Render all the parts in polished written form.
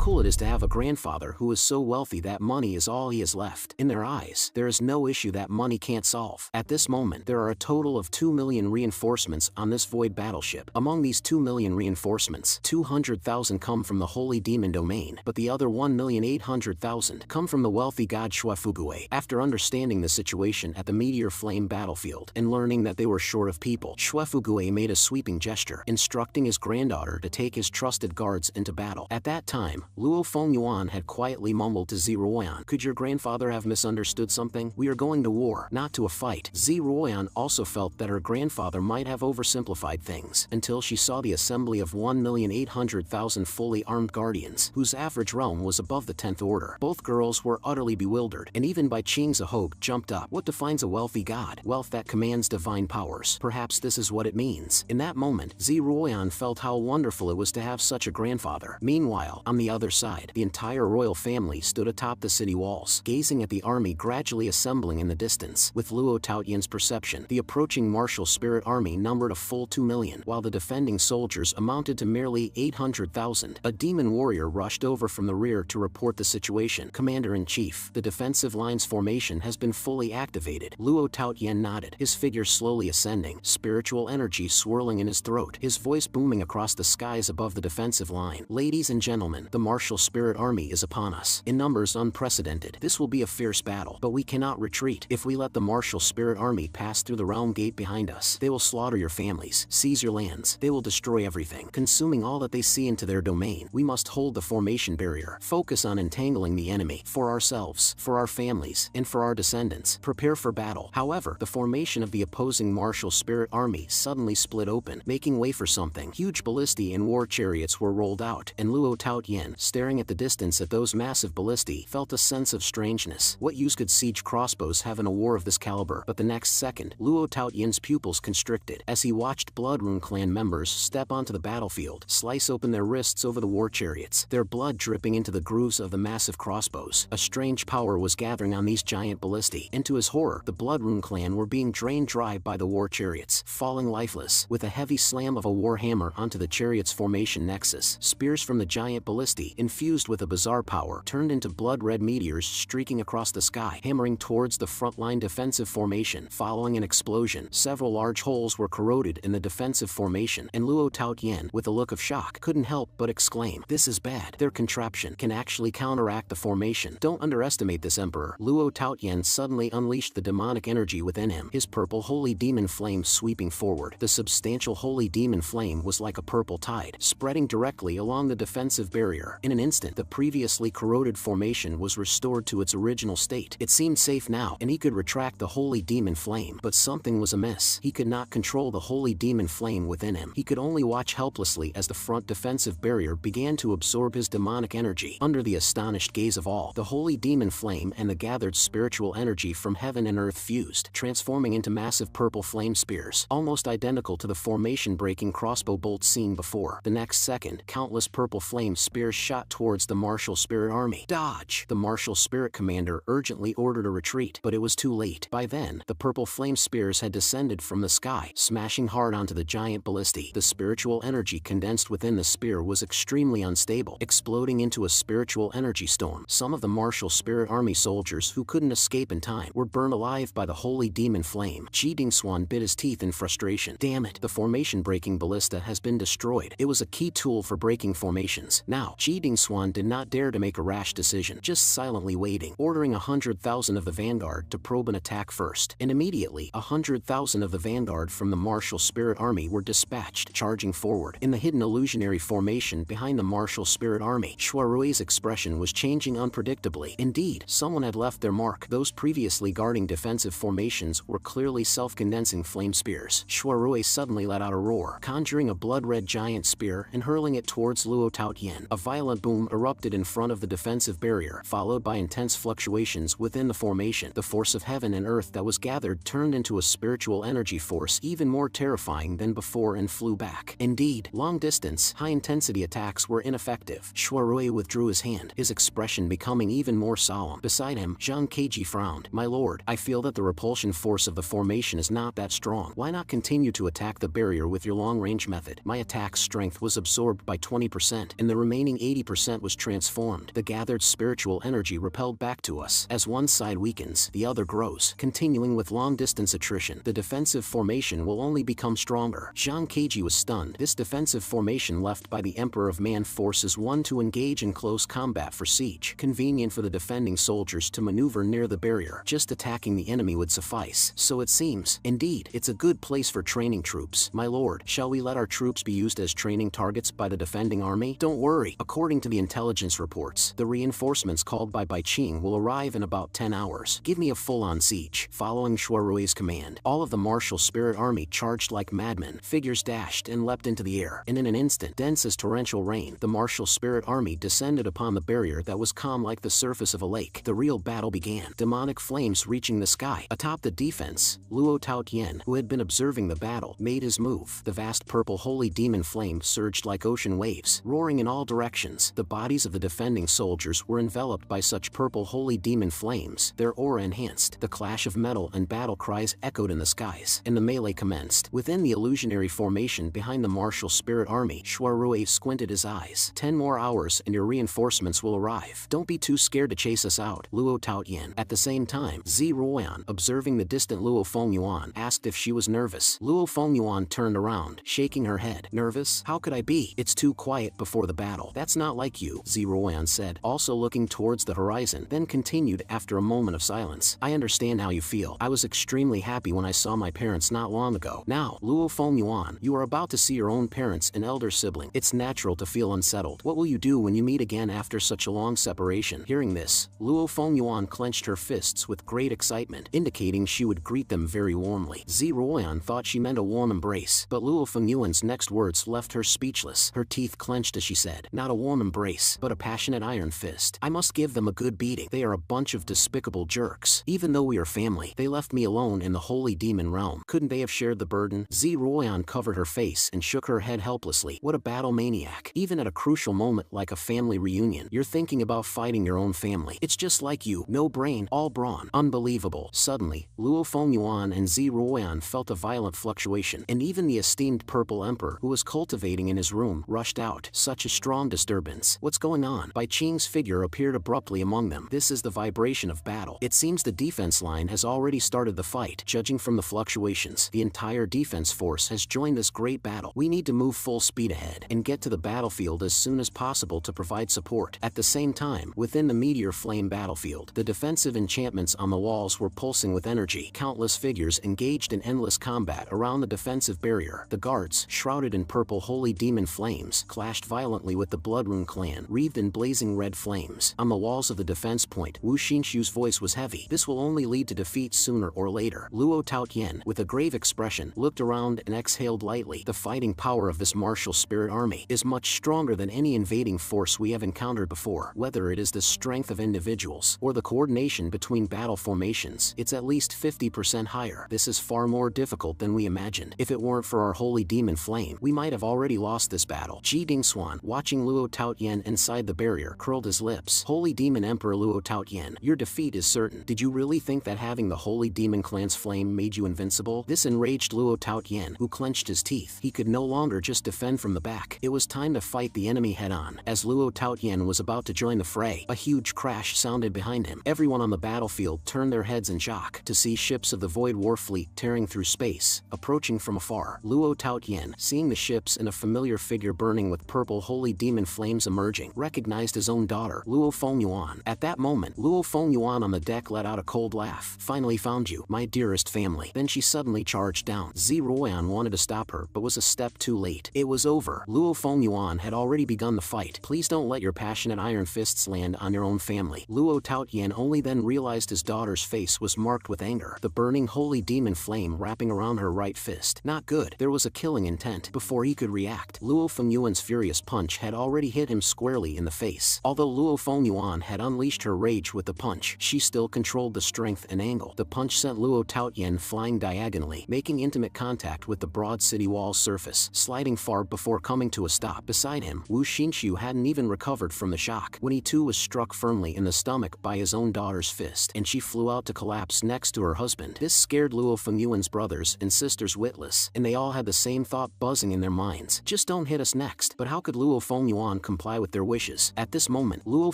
cool it is to have a grandfather who is so wealthy that money is all he has left. In their eyes, there is no issue that money can't solve. At this moment, there are a total of 2 million reinforcements on this void battleship. Among these 2 million reinforcements, 200,000 come from the Holy Demon Domain, but the other 1,800,000 come from the wealthy god Shwefugue. After understanding the situation at the Meteor Flame battlefield and learning that they were short of people, Shwefugue made a sweeping gesture, instructing his granddaughter to take his trusted guards into battle. At that time, Luo Fengyuan had quietly mumbled to Ziruoyan, "Could your grandfather have misunderstood something? We are going to war, not to a fight." Ziruoyan also felt that her grandfather might have oversimplified things, until she saw the assembly of 1,800,000 fully armed guardians, whose average realm was above the 10th order. Both girls were utterly bewildered, and even Bai Qingzahog jumped up. What defines a wealthy god? Wealth that commands divine powers. Perhaps this is what it means. In that moment, Ziruoyan felt how wonderful it was to have such a grandfather. Meanwhile, on the other side, the entire royal family stood atop the city walls, gazing at the army gradually assembling in the distance. With Luo Taotian's perception, the approaching martial spirit army numbered a full 2 million, while the defending soldiers amounted to merely 800,000. A demon warrior rushed over from the rear to report the situation. "Commander-in-Chief, the defensive line's formation has been fully activated." Luo Taotian nodded, his figure slowly ascending, spiritual energy swirling in his throat, his voice booming across the skies above the defensive line. "Ladies and gentlemen, the martial spirit army is upon us, in numbers unprecedented. This will be a fierce battle, but we cannot retreat. If we let the martial spirit army pass through the realm gate behind us, they will slaughter your families, seize your lands, they will destroy everything, consuming all that they see into their domain. We must hold the formation barrier, focus on entangling the enemy, for ourselves, for our families, and for our descendants. Prepare for battle." However, the formation of the opposing martial spirit army suddenly split open, making way for something. Huge ballistae and war chariots were rolled out, and Luo Taotian, staring at the distance at those massive ballistae, felt a sense of strangeness. What use could siege crossbows have in a war of this caliber? But the next second, Luo Taotian's pupils constricted as he watched Bloodrune clan members step onto the battlefield, slice open their wrists over the war chariots, their blood dripping into the grooves of the massive crossbows. A strange power was gathering on these giant ballistae, and to his horror, the Bloodrune clan were being drained dry by the war chariots, falling lifeless. With a heavy slam of a war hammer onto the chariot's formation nexus, spears from the giant ballistae, infused with a bizarre power, turned into blood-red meteors streaking across the sky, hammering towards the frontline defensive formation. Following an explosion, several large holes were corroded in the defensive formation, and Luo Taotian, with a look of shock, couldn't help but exclaim, "This is bad. Their contraption can actually counteract the formation. Don't underestimate this, Emperor." Luo Taotian suddenly unleashed the demonic energy within him, his purple holy demon flame sweeping forward. The substantial holy demon flame was like a purple tide, spreading directly along the defensive barrier. In an instant, the previously corroded formation was restored to its original state. It seemed safe now, and he could retract the holy demon flame. But something was amiss. He could not control the holy demon flame within him. He could only watch helplessly as the front defensive barrier began to absorb his demonic energy. Under the astonished gaze of all, the holy demon flame and the gathered spiritual energy from heaven and earth fused, transforming into massive purple flame spears, almost identical to the formation-breaking crossbow bolts seen before. The next second, countless purple flame spears shot towards the martial spirit army. "Dodge!" The martial spirit commander urgently ordered a retreat, but it was too late. By then, the purple flame spears had descended from the sky, smashing hard onto the giant ballistae. The spiritual energy condensed within the spear was extremely unstable, exploding into a spiritual energy storm. Some of the martial spirit army soldiers who couldn't escape in time were burned alive by the holy demon flame. Ji Dingswan bit his teeth in frustration. Damn it, the formation-breaking ballista has been destroyed. It was a key tool for breaking formations. Now, Ji Dingswan did not dare to make a rash decision, just silently waiting, ordering 100,000 of the vanguard to probe and attack first. And immediately, 100,000 of the vanguard from the martial spirit army were dispatched, charging forward. In the hidden illusionary formation behind the martial spirit army, Shuarui's expression was changing unpredictably. Indeed, someone had left their mark. Those previously guarding defensive formations were clearly self-condensing flame spears. Shuarui suddenly let out a roar, conjuring a blood-red giant spear and hurling it towards Luo Taotian. A violent boom erupted in front of the defensive barrier, followed by intense fluctuations within the formation. The force of heaven and earth that was gathered turned into a spiritual energy force even more terrifying than before and flew back. Indeed, long-distance, high-intensity attacks were ineffective. Shuarui withdrew his hand, his expression becoming even more solemn. Beside him, Zhang Keiji frowned. "My lord, I feel that the repulsion force of the formation is not that strong. Why not continue to attack the barrier with your long-range method?" "My attack strength was absorbed by 20%, and the remaining 80% was transformed. The gathered spiritual energy repelled back to us. As one side weakens, the other grows. Continuing with long-distance attrition, the defensive formation will only become stronger. Zhang Keiji was stunned. This defensive formation left by the Emperor of Man forces one to engage in close combat for siege. Convenient for the defending soldiers to maneuver near the barrier. Just attacking the enemy would suffice. So it seems. Indeed, it's a good place for training troops. My lord, shall we let our troops be used as training targets by the defending army? Don't worry. According to the intelligence reports, the reinforcements called by Bai Qing will arrive in about 10 hours. Give me a full-on siege. Following Shuarui's command, all of the martial spirit army charged like madmen. Figures dashed and leapt into the air, and in an instant, dense as torrential rain, the martial spirit army descended upon the barrier that was calm like the surface of a lake. The real battle began. Demonic flames reaching the sky. Atop the defense, Luo Taotian, who had been observing the battle, made his move. The vast purple holy demon flame surged like ocean waves, roaring in all directions. The bodies of the defending soldiers were enveloped by such purple holy demon flames, their aura enhanced. The clash of metal and battle cries echoed in the skies, and the melee commenced. Within the illusionary formation behind the martial spirit army, Shuarui squinted his eyes. 10 more hours and your reinforcements will arrive. Don't be too scared to chase us out, Luo Taotian. At the same time, Zi Ruoyan, observing the distant Luo Fengyuan, asked if she was nervous. Luo Fengyuan turned around, shaking her head. Nervous? How could I be? It's too quiet before the battle. That's not like you, Zi Ruoyan said, also looking towards the horizon, then continued after a moment of silence. I understand how you feel. I was extremely happy when I saw my parents not long ago. Now, Luo Fengyuan, you are about to see your own parents and elder sibling. It's natural to feel unsettled. What will you do when you meet again after such a long separation? Hearing this, Luo Fengyuan clenched her fists with great excitement, indicating she would greet them very warmly. Zi Ruoyan thought she meant a warm embrace, but Luo Fengyuan's next words left her speechless. Her teeth clenched as she said, not a warm embrace, but a passionate iron fist. I must give them a good beating. They are a bunch of despicable jerks. Even though we are family, they left me alone in the holy demon realm. Couldn't they have shared the burden? Zi Ruoyan covered her face and shook her head helplessly. What a battle maniac. Even at a crucial moment like a family reunion, you're thinking about fighting your own family. It's just like you. No brain, all brawn. Unbelievable. Suddenly, Luo Fengyuan and Zi Ruoyan felt a violent fluctuation, and even the esteemed Purple Emperor, who was cultivating in his room, rushed out. Such a strong disturbance. What's going on? Bai Qing's figure appeared abruptly among them. This is the vibration of battle. It seems the defense line has already started the fight. Judging from the fluctuations, the entire defense force has joined this great battle. We need to move full speed ahead and get to the battlefield as soon as possible to provide support. At the same time, within the meteor flame battlefield, the defensive enchantments on the walls were pulsing with energy. Countless figures engaged in endless combat around the defensive barrier. The guards, shrouded in purple holy demon flames, clashed violently with the Bloodrune clan, wreathed in blazing red flames. On the walls of the defense point, Wu Xinshu's voice was heavy. This will only lead to defeat sooner or later. Luo Taotian, with a grave expression, looked around and exhaled lightly. The fighting power of this martial spirit army is much stronger than any invading force we have encountered before. Whether it is the strength of individuals or the coordination between battle formations, it's at least 50% higher. This is far more difficult than we imagined. If it weren't for our holy demon flame, we might have already lost this battle. Ji Dingshuan, watching Luo Taotian inside the barrier, curled his lips. Holy Demon Emperor Luo Taotian, your defeat is certain. Did you really think that having the Holy Demon Clan's flame made you invincible? This enraged Luo Taotian, who clenched his teeth. He could no longer just defend from the back. It was time to fight the enemy head-on. As Luo Taotian was about to join the fray, a huge crash sounded behind him. Everyone on the battlefield turned their heads in shock to see ships of the Void War Fleet tearing through space, approaching from afar. Luo Taotian, seeing the ships and a familiar figure burning with purple holy demon flames emerging, recognized his own daughter, Luo Fengyuan. At that moment, Luo Fengyuan on the deck let out a cold laugh. Finally found you, my dearest family. Then she suddenly charged down. Zi Ruoyan wanted to stop her, but was a step too late. It was over. Luo Fengyuan had already begun the fight. Please don't let your passionate iron fists land on your own family. Luo Taotian only then realized his daughter's face was marked with anger, the burning holy demon flame wrapping around her right fist. Not good. There was a killing intent. Before he could react, Luo Fengyuan's furious punch had already hit him squarely in the face. Although Luo Fengyuan had unleashed her rage with the punch, she still controlled the strength and angle. The punch sent Luo Taotian flying diagonally, making intimate contact with the broad city wall's surface, sliding far before coming to a stop. Beside him, Wu Xinshu hadn't even recovered from the shock when he too was struck firmly in the stomach by his own daughter's fist, and she flew out to collapse next to her husband. This scared Luo Fengyuan's brothers and sisters witless, and they all had the same thought buzzing in their minds. Just don't hit us next. But how could Luo Fengyuan comply with their wishes. At this moment, Luo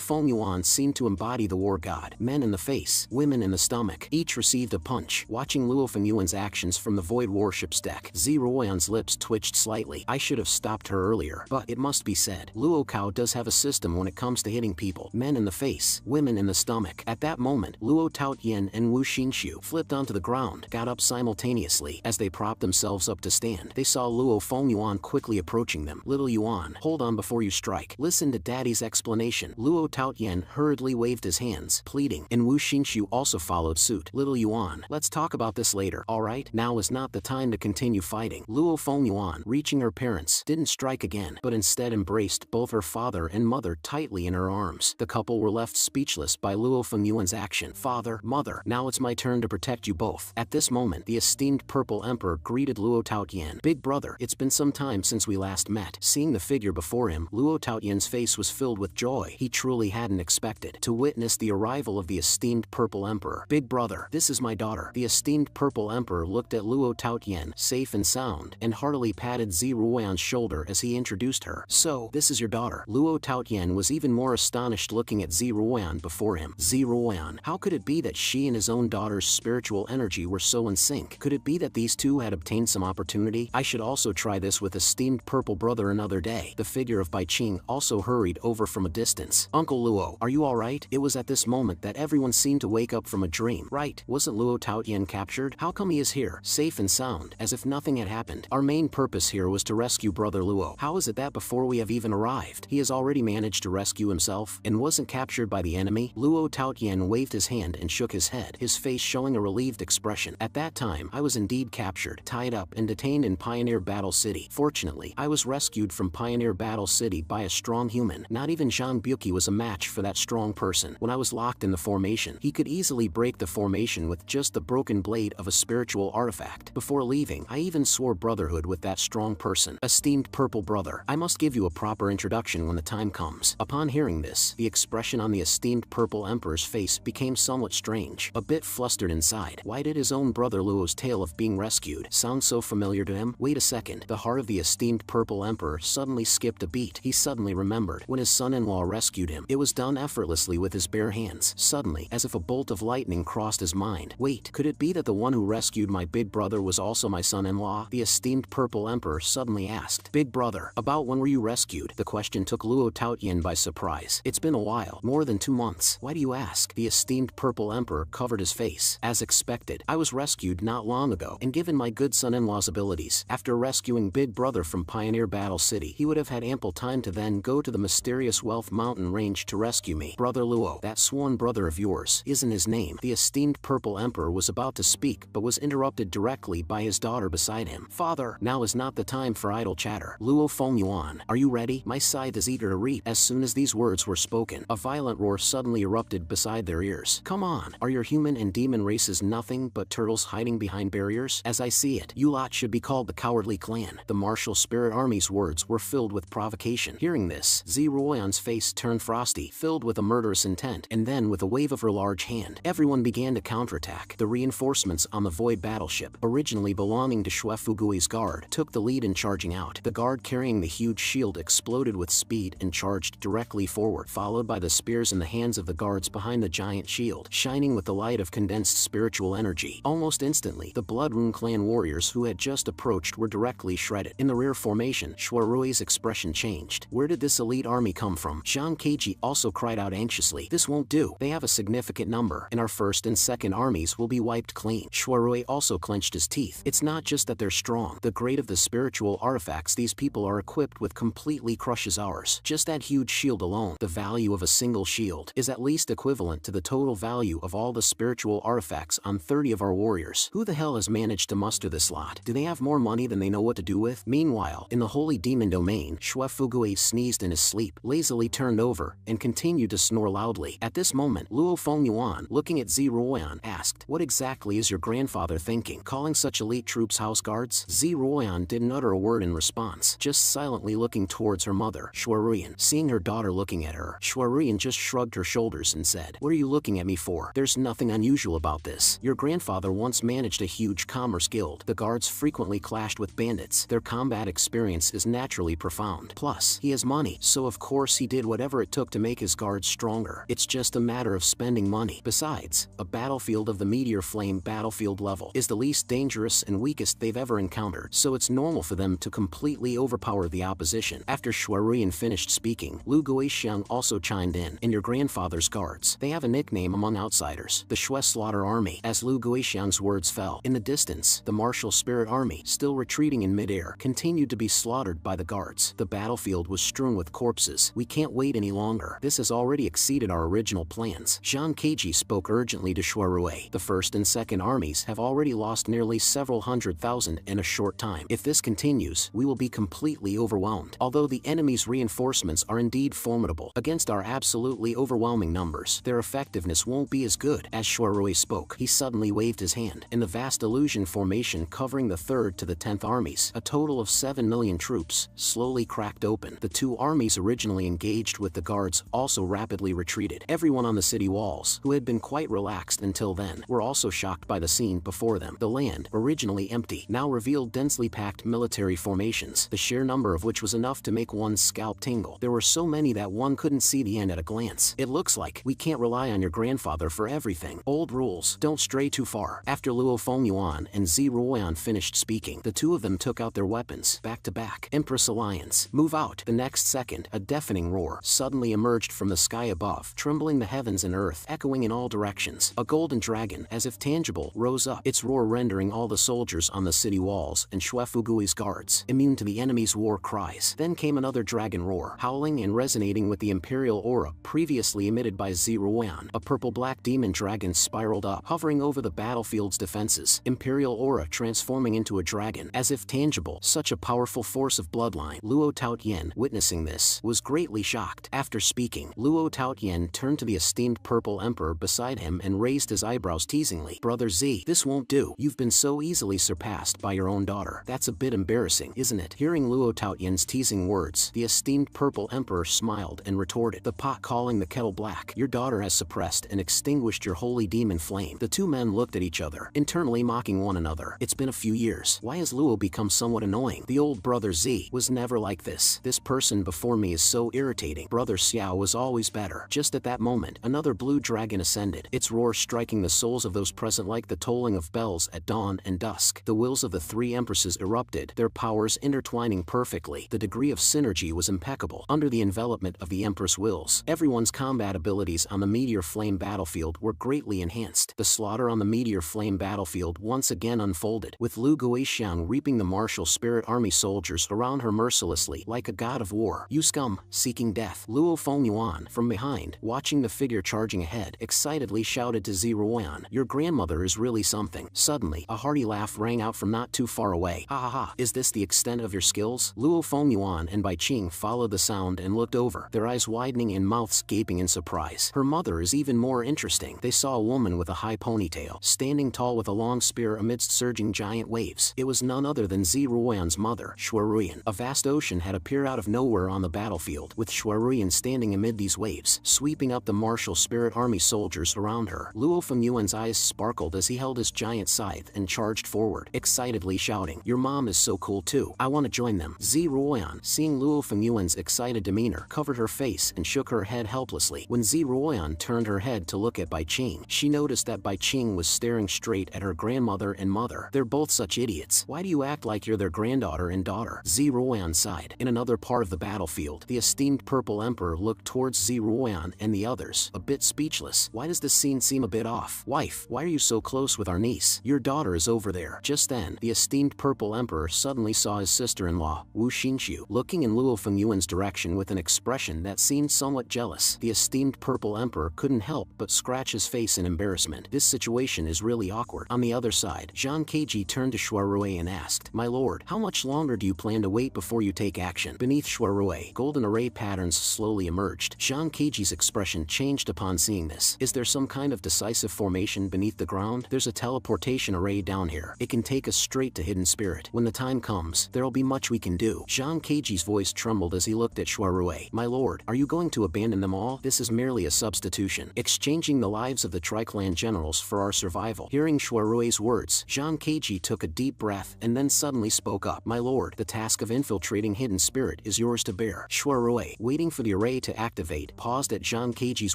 Fengyuan seemed to embody the war god. Men in the face, women in the stomach, each received a punch. Watching Luo Fengyuan's actions from the Void Warship's deck, Ziruoyan's lips twitched slightly. I should have stopped her earlier, but it must be said, Luo Kao does have a system when it comes to hitting people. Men in the face, women in the stomach. At that moment, Luo Taotian and Wu Xinshu flipped onto the ground, got up simultaneously. As they propped themselves up to stand, they saw Luo Fengyuan quickly approaching them. Little Yuan, hold on before you strike. Listen to Daddy's explanation. Luo Taotian hurriedly waved his hands, pleading, and Wu Xinshu also followed suit. Little Yuan, let's talk about this later, alright? Now is not the time to continue fighting. Luo Fengyuan, reaching her parents, didn't strike again, but instead embraced both her father and mother tightly in her arms. The couple were left speechless by Luo Fengyuan's action. Father, mother, now it's my turn to protect you both. At this moment, the esteemed Purple Emperor greeted Luo Taotian. Big brother, it's been some time since we last met. Seeing the figure before him, Luo Taotian's face was filled with joy. He truly hadn't expected to witness the arrival of the esteemed Purple Emperor. Big brother, this is my daughter. The esteemed Purple Emperor looked at Luo Taotian, safe and sound, and heartily patted Ziruoyan's shoulder as he introduced her. So, this is your daughter. Luo Taotian was even more astonished looking at Ziruoyan before him. Ziruoyan, how could it be that she and his own daughter's spiritual energy were so in sync? Could it be that these two had obtained some opportunity? I should also try this with esteemed Purple Brother another day. The figure of Bai Qing also hurried over from a distance. Uncle Luo, are you alright? It was at this moment that everyone seemed to wake up from a dream. Right, wasn't Luo Taotian captured? How come he is here, safe and sound, as if nothing had happened? Our main purpose here was to rescue Brother Luo. How is it that before we have even arrived, he has already managed to rescue himself, and wasn't captured by the enemy? Luo Taotian waved his hand and shook his head, his face showing a relieved expression. At that time, I was indeed captured, tied up, and detained in Pioneer Battle City. Fortunately, I was rescued from Pioneer Battle City by a strong human. Not even Zhang Buki was a match for that strong person. When I was locked in the formation, he could easily break the formation with just the broken blade of a spiritual artifact. Before leaving, I even swore brotherhood with that strong person. Esteemed Purple Brother, I must give you a proper introduction when the time comes. Upon hearing this, the expression on the esteemed Purple Emperor's face became somewhat strange, a bit flustered inside. Why did his own brother Luo's tale of being rescued sound so familiar to him? Wait a second. The heart of the esteemed Purple Emperor suddenly skipped a beat. He suddenly remembered when his son-in-law rescued him. It was done effortlessly with his bare hands. Suddenly, as if a bolt of lightning crossed his mind. Wait, could it be that the one who rescued my big brother was also my son-in-law? The esteemed Purple Emperor suddenly asked. Big brother, about when were you rescued? The question took Luo Taotian by surprise. It's been a while, more than 2 months. Why do you ask? The esteemed Purple Emperor covered his face. As expected, I was rescued not long ago, and given my good son-in-law's abilities, after rescuing Big Brother from Pioneer Battle City, he would have had ample time to then go to the mysterious Wealth Mountain range to rescue me. Brother Luo, that sworn brother of yours, isn't his name. The esteemed Purple Emperor was about to speak, but was interrupted directly by his daughter beside him. Father, now is not the time for idle chatter. Luo Fengyuan, are you ready? My scythe is eager to reap. As soon as these words were spoken, a violent roar suddenly erupted beside their ears. Come on, are your human and demon races nothing but turtles hiding behind barriers? As I see it, you lot should be called the Cowardly Clan. The martial spirit army's words were filled with provocation. Hearing this, Ziruoyan's face turned frosty, filled with a murderous intent, and then with a wave of her large hand, everyone began to counterattack. The reinforcements on the Void battleship, originally belonging to Xue Fugui's guard, took the lead in charging out. The guard carrying the huge shield exploded with speed and charged directly forward, followed by the spears in the hands of the guards behind the giant shield, shining with the light of condensed spiritual energy. Almost instantly, the Blood Rune Clan warriors who had just approached were directly shredded. In the rear formation, Shuarui's expression changed. Where did this elite army come from? Zhang Keiji also cried out anxiously. This won't do. They have a significant number, and our first and second armies will be wiped clean. Shuarui also clenched his teeth. It's not just that they're strong. The grade of the spiritual artifacts these people are equipped with completely crushes ours. Just that huge shield alone, the value of a single shield, is at least equivalent to the total value of all the spiritual artifacts on 30 of our warriors. Who the hell has managed to muster this lot? Do they have more money than they know what to do with? Meanwhile, in the Holy Demon Domain, Xue Fugui sneezed in his sleep, lazily turned over, and continued to snore loudly. At this moment, Luo Fengyuan, looking at Ziruoyan, asked, what exactly is your grandfather thinking, calling such elite troops house guards? Ziruoyan didn't utter a word in response, just silently looking towards her mother, Shuaruyan. Seeing her daughter looking at her, Shuaruyan just shrugged her shoulders and said, what are you looking at me for? There's nothing unusual about this. Your grandfather once managed a huge commerce guild. The guards frequently clashed with bandits. Their combat experience is naturally profound. Plus, he has has money, so of course he did whatever it took to make his guards stronger. It's just a matter of spending money. Besides, a battlefield of the meteor flame battlefield level is the least dangerous and weakest they've ever encountered, so it's normal for them to completely overpower the opposition. After Shuaruyan finished speaking, Lu Guixiang also chimed in. In your grandfather's guards, they have a nickname among outsiders, the Shui Slaughter Army. As Lu Guixiang's words fell, in the distance, the martial spirit army, still retreating in midair, continued to be slaughtered by the guards. The battlefield was strewn with corpses. We can't wait any longer. This has already exceeded our original plans. Zhang Keiji spoke urgently to Shuarue. The first and second armies have already lost nearly several 100,000 in a short time. If this continues, we will be completely overwhelmed. Although the enemy's reinforcements are indeed formidable, against our absolutely overwhelming numbers, their effectiveness won't be as good. As Shuarue spoke, he suddenly waved his hand. In the vast illusion formation covering the 3rd to the 10th armies, a total of 7 million troops slowly cracked open. The two armies originally engaged with the guards also rapidly retreated. Everyone on the city walls, who had been quite relaxed until then, were also shocked by the scene before them. The land, originally empty, now revealed densely packed military formations, the sheer number of which was enough to make one's scalp tingle. There were so many that one couldn't see the end at a glance. It looks like we can't rely on your grandfather for everything. Old rules, don't stray too far. After Luo Fengyuan and Zi Ruoyan finished speaking, the two of them took out their weapons, back to back. Empress Alliance, move out. The next second, a deafening roar suddenly emerged from the sky above, trembling the heavens and earth, echoing in all directions. A golden dragon, as if tangible, rose up, its roar rendering all the soldiers on the city walls and Shuefugui's guards immune to the enemy's war cries. Then came another dragon roar, howling and resonating with the imperial aura previously emitted by Zi Ruoyan. A purple-black demon dragon spiraled up, hovering over the battlefield's defenses, imperial aura transforming into a dragon, as if tangible. Such a powerful force of bloodline. Luo Taotian, witnessing this, was greatly shocked. After speaking, Luo Taotian turned to the esteemed purple emperor beside him and raised his eyebrows teasingly. Brother Z, this won't do. You've been so easily surpassed by your own daughter. That's a bit embarrassing, isn't it? Hearing Luo Taotian's teasing words, the esteemed purple emperor smiled and retorted, the pot calling the kettle black. Your daughter has suppressed and extinguished your holy demon flame. The two men looked at each other, internally mocking one another. It's been a few years. Why has Luo become somewhat annoying? The old brother Z was never like this. This person before me is so irritating. Brother Xiao was always better. Just at that moment, another blue dragon ascended, its roar striking the souls of those present like the tolling of bells at dawn and dusk. The wills of the three empresses erupted, their powers intertwining perfectly. The degree of synergy was impeccable. Under the envelopment of the Empress wills, everyone's combat abilities on the meteor flame battlefield were greatly enhanced. The slaughter on the meteor flame battlefield once again unfolded, with Lu Guixiang reaping the martial spirit army soldiers around her mercilessly like a god of war. You scum, seeking death. Luo Fengyuan, from behind, watching the figure charging ahead, excitedly shouted to Zi Ruoyan, your grandmother is really something. Suddenly, a hearty laugh rang out from not too far away. Ha ha ha, is this the extent of your skills? Luo Fengyuan and Bai Qing followed the sound and looked over, their eyes widening and mouths gaping in surprise. Her mother is even more interesting. They saw a woman with a high ponytail, standing tall with a long spear amidst surging giant waves. It was none other than Zi Ruoyan's mother, Shuaruyan. A vast ocean had appeared out of nowhere on the battlefield, with Shuaruyan standing amid these waves, sweeping up the martial spirit army soldiers around her. Luo Fengyuan's eyes sparkled as he held his giant scythe and charged forward, excitedly shouting, your mom is so cool too. I want to join them. Zi Ruoyan, seeing Luo Fengyuan's excited demeanor, covered her face and shook her head helplessly. When Zi Ruoyan turned her head to look at Bai Qing, she noticed that Bai Qing was staring straight at her grandmother and mother. They're both such idiots. Why do you act like you're their granddaughter and daughter? Zi Ruoyan sighed. In another part of the battlefield, the esteemed purple emperor looked towards Zi Ruoyan and the others, a bit speechless. Why does this scene seem a bit off? Wife, why are you so close with our niece? Your daughter is over there. Just then, the esteemed purple emperor suddenly saw his sister-in-law, Wu Xingqiu, looking in Luo Fengyuan's direction with an expression that seemed somewhat jealous. The esteemed purple emperor couldn't help but scratch his face in embarrassment. This situation is really awkward. On the other side, Zhang Keiji turned to Shuarue and asked, my lord, how much longer do you plan to wait before you take action? Beneath Shuarue, golden array patterns slowly emerged. Zhang Keiji's expression changed upon seeing this. Is there some kind of decisive formation beneath the ground? There's a teleportation array down here. It can take us straight to Hidden Spirit. When the time comes, there'll be much we can do. Zhang Keiji's voice trembled as he looked at Shuarue. My lord, are you going to abandon them all? This is merely a substitution, exchanging the lives of the Triclan generals for our survival. Hearing Shuarue's words, Zhang Keiji took a deep breath and then suddenly spoke up. My lord, the task of infiltrating Hidden Spirit is yours yours to bear. Shuarui, waiting for the array to activate, paused at Zhang Keiji's